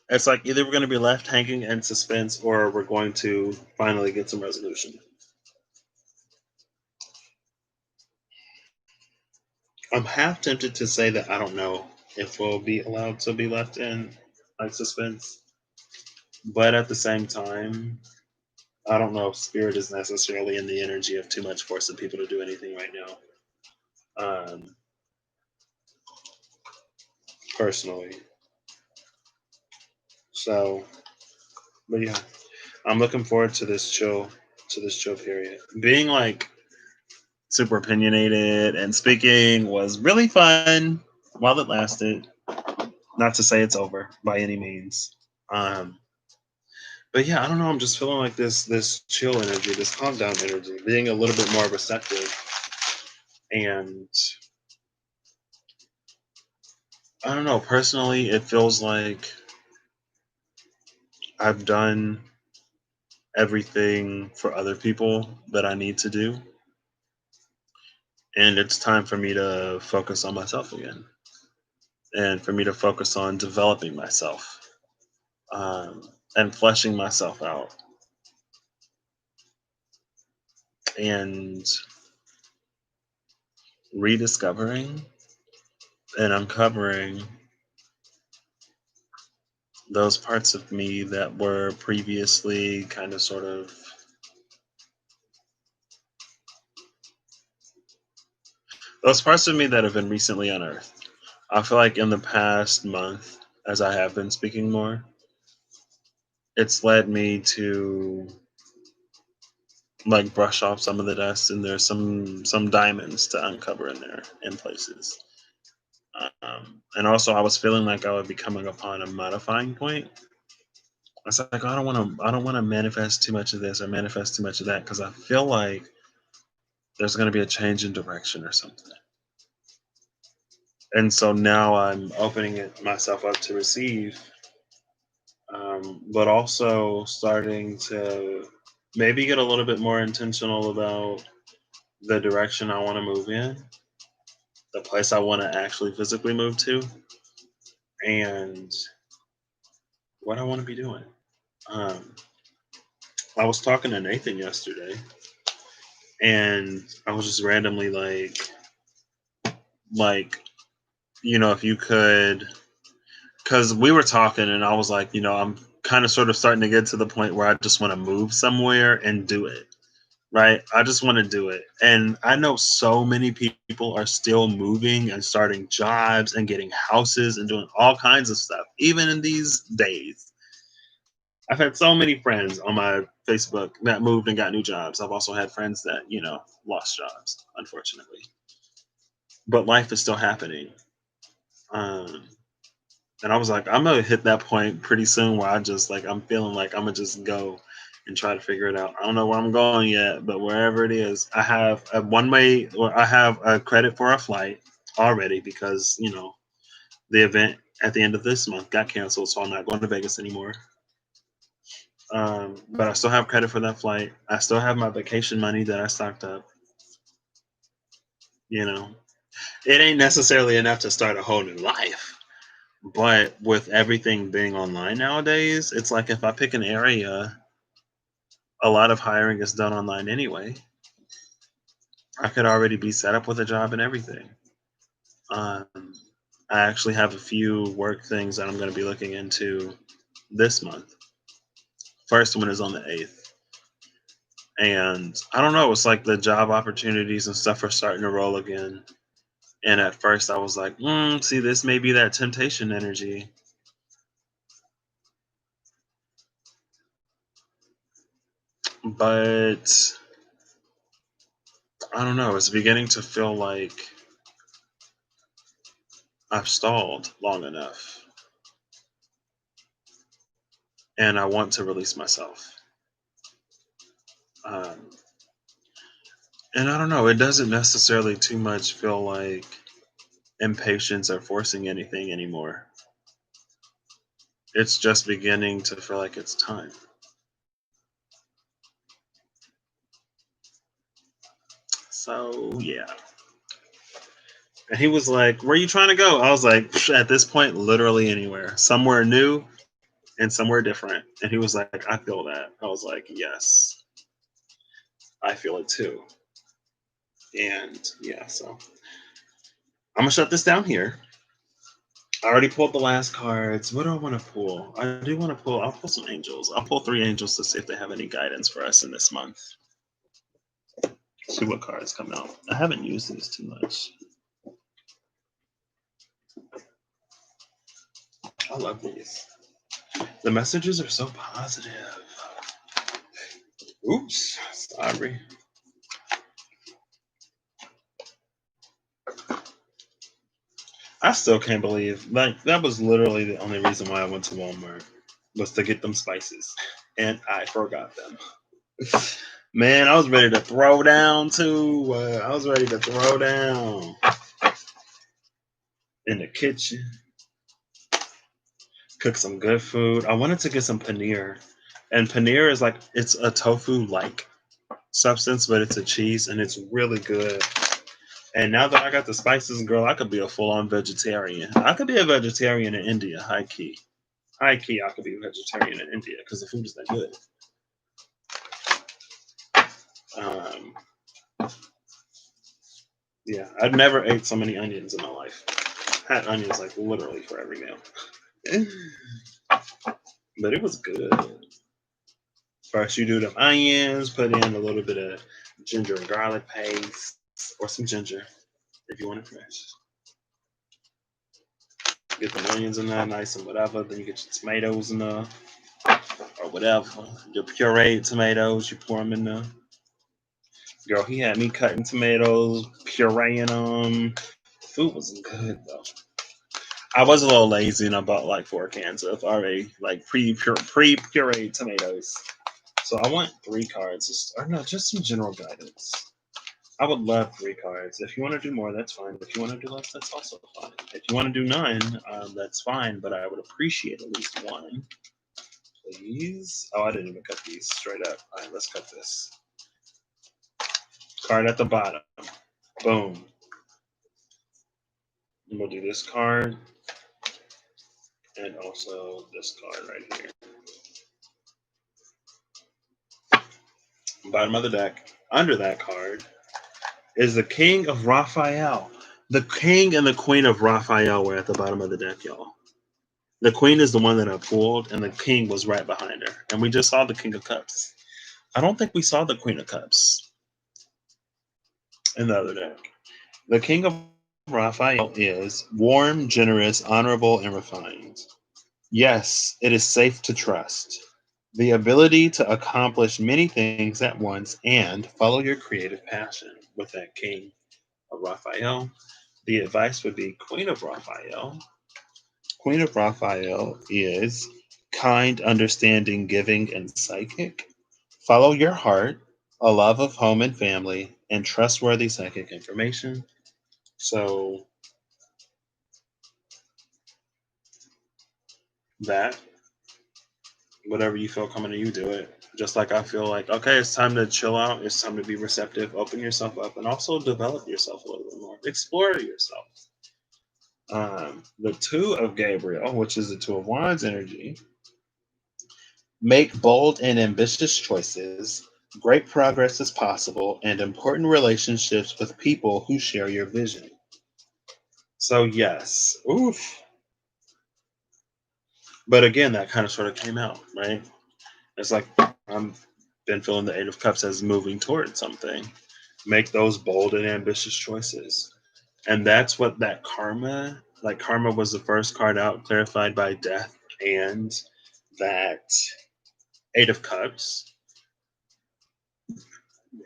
It's like either we're going to be left hanging in suspense or we're going to finally get some resolution. I'm half tempted to say that I don't know if we'll be allowed to be left in like suspense, but at the same time, I don't know if spirit is necessarily in the energy of too much forcing people to do anything right now. Um, personally, so but yeah, I'm looking forward to this chill period. Being like super opinionated and speaking was really fun while it lasted. Not to say it's over by any means. Um, but yeah, I don't know. I'm just feeling like this chill energy, this calm down energy, being a little bit more receptive And I don't know, personally, it feels like I've done everything for other people that I need to do. And it's time for me to focus on myself again and for me to focus on developing myself, and fleshing myself out and rediscovering and uncovering those parts of me that were previously kind of sort of those parts of me that have been recently unearthed. I feel like in the past month, as I have been speaking more, it's led me to like brush off some of the dust, and there's some diamonds to uncover in there in places. And also, I was feeling like I would be coming upon a modifying point. I was like, I don't want to manifest too much of this or manifest too much of that because I feel like there's going to be a change in direction or something. And so now I'm opening it myself up to receive, but also starting to maybe get a little bit more intentional about the direction I want to move in, the place I want to actually physically move to, and what I want to be doing. Um, I was talking to Nathan yesterday, and I was just randomly like, if you could, because we were talking, and I was like, I'm kind of sort of starting to get to the point where I just want to move somewhere and do it. Right? I just want to do it. And I know so many people are still moving and starting jobs and getting houses and doing all kinds of stuff, even in these days. I've had so many friends on my Facebook that moved and got new jobs. I've also had friends that, lost jobs, unfortunately. But life is still happening. Um, and I was like, I'm gonna hit that point pretty soon where I'm feeling like I'm gonna just go and try to figure it out. I don't know where I'm going yet, but wherever it is, I have a one way or I have a credit for a flight already because, the event at the end of this month got canceled, so I'm not going to Vegas anymore. But I still have credit for that flight. I still have my vacation money that I stocked up. You know, it ain't necessarily enough to start a whole new life. But with everything being online nowadays, it's like if I pick an area, a lot of hiring is done online anyway. I could already be set up with a job and everything. Um, I actually have a few work things that I'm going to be looking into this month. First one is on the 8th. And I don't know, it's like the job opportunities and stuff are starting to roll again. And at first I was like, see, this may be that temptation energy. But I don't know, it's beginning to feel like I've stalled long enough and I want to release myself. Um, and I don't know, it doesn't necessarily too much feel like impatience or forcing anything anymore. It's just beginning to feel like it's time. So, yeah. And he was like, "Where are you trying to go?" I was like, At this point, literally anywhere. Somewhere new and somewhere different." And he was like, "I feel that." I was like, "Yes, I feel it too." And yeah, so I'm gonna shut this down here. I already pulled the last cards. What do I want to pull? I do want to pull. I'll pull some angels. I'll pull 3 angels to see if they have any guidance for us in this month. See what cards come out. I haven't used these too much. I love these. The messages are so positive. Oops, sorry. I still can't believe that was literally the only reason why I went to Walmart was to get them spices, and I forgot them. Man, I was ready to throw down too. I was ready to throw down in the kitchen, cook some good food. I wanted to get some paneer, and paneer is like it's a tofu like substance, but it's a cheese and it's really good. And now that I got the spices, girl, I could be a full on vegetarian. I could be a vegetarian in India, high key. High key, I could be a vegetarian in India because the food is that good. Um, yeah, I've never ate so many onions in my life. Had onions like literally for every meal. But it was good. First, you do the onions, put in a little bit of ginger and garlic paste, or some ginger if you want it fresh. Get the onions in there, nice and whatever. Then you get your tomatoes in there, or whatever. Your pureed tomatoes, you pour them in there. Girl, he had me cutting tomatoes, pureeing them. Food was good though. I was a little lazy and I bought like 4 cans of already like pre pureed tomatoes. So I want 3 cards, or no, just some general guidance. I would love 3 cards. If you want to do more, that's fine. If you want to do less, that's also fine. If you want to do none, that's fine. But I would appreciate at least one, please. Oh, I didn't even cut these straight up. All right, let's cut this card at the bottom. Boom. And we'll do this card and also this card right here. Bottom of the deck. Under that card is the King of Raphael. The King and the Queen of Raphael were at the bottom of the deck, y'all. The Queen is the one that I pulled, and the King was right behind her. And we just saw the King of Cups. I don't think we saw the Queen of Cups in the other deck. The King of Raphael is warm, generous, honorable, and refined. Yes, it is safe to trust. The ability to accomplish many things at once and follow your creative passion with that King of Raphael. The advice would be Queen of Raphael. Queen of Raphael is kind, understanding, giving, and psychic. Follow your heart, a love of home and family, and trustworthy psychic information. So that, whatever you feel coming to you, do it. Just like I feel like, okay, it's time to chill out. It's time to be receptive, open yourself up, and also develop yourself a little bit more. Explore yourself. The Two of Gabriel, which is the Two of Wands energy, make bold and ambitious choices. Great progress is possible, and important relationships with people who share your vision. So, yes. Oof. But again, that kind of sort of came out, right? It's like I've been feeling the Eight of Cups as moving towards something. Make those bold and ambitious choices. And that's what that karma, like karma was the first card out, clarified by death, and that Eight of Cups.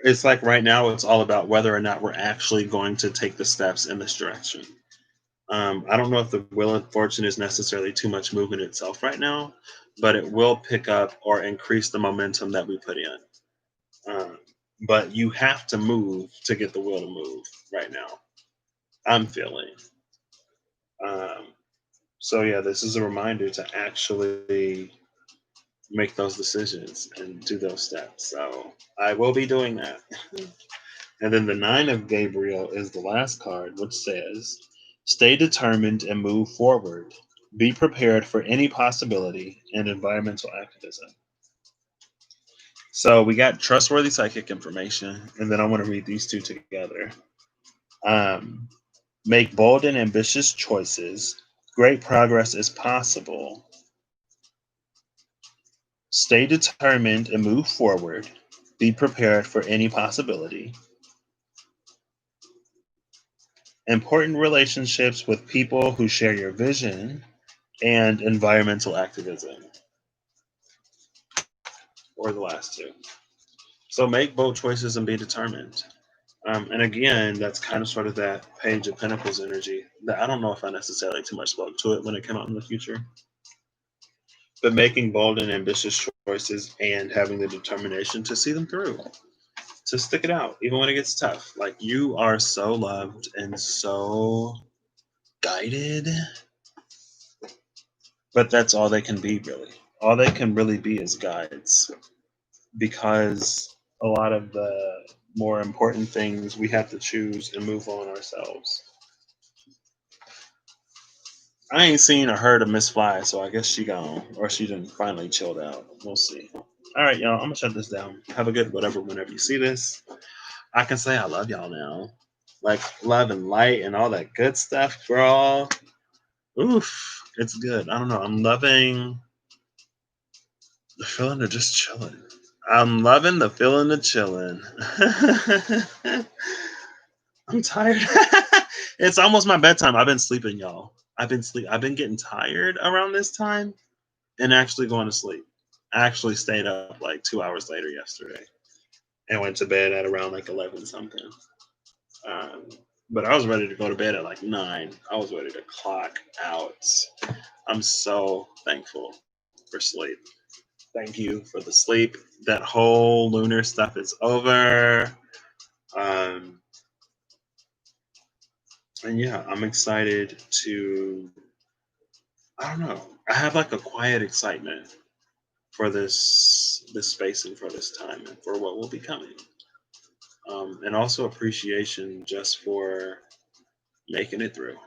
It's like right now, it's all about whether or not we're actually going to take the steps in this direction. I don't know if the Wheel of Fortune is necessarily too much movement itself right now, but it will pick up or increase the momentum that we put in. Um, but you have to move to get the wheel to move right now. I'm feeling. Um, so yeah, this is a reminder to actually make those decisions and do those steps. So I will be doing that. And then the Nine of Gabriel is the last card, which says, stay determined and move forward. Be prepared for any possibility and environmental activism. So we got trustworthy psychic information, and then I want to read these two together. Um, make bold and ambitious choices. Great progress is possible. Stay determined and move forward. Be prepared for any possibility. Important relationships with people who share your vision, and environmental activism, or the last two. So make bold choices and be determined. And again, that's kind of sort of that Page of Pentacles energy that I don't know if I necessarily too much spoke to it when it came out in the future. But making bold and ambitious choices and having the determination to see them through. to stick it out, even when it gets tough. Like you are so loved and so guided, but that's all they can be, really. All they can really be is guides, because a lot of the more important things we have to choose and move on ourselves. I ain't seen or heard of Miss Fly, so I guess she gone, or she done finally chilled out. We'll see. All right, y'all. I'm gonna shut this down. Have a good whatever whenever you see this. I can say I love y'all now, like love and light and all that good stuff, girl. Oof, it's good. I don't know. I'm loving the feeling of just chilling. I'm loving the feeling of chilling. I'm tired. It's almost my bedtime. I've been sleeping, y'all. I've been getting tired around this time and actually going to sleep. I actually stayed up like 2 hours later yesterday and went to bed at around like 11 something. Um, but I was ready to go to bed at like 9. I was ready to clock out. I'm so thankful for sleep. Thank you for the sleep. That whole lunar stuff is over. Um, and yeah, I'm excited to. I don't know. I have like a quiet excitement for this space and for this time and for what will be coming. And also appreciation just for making it through.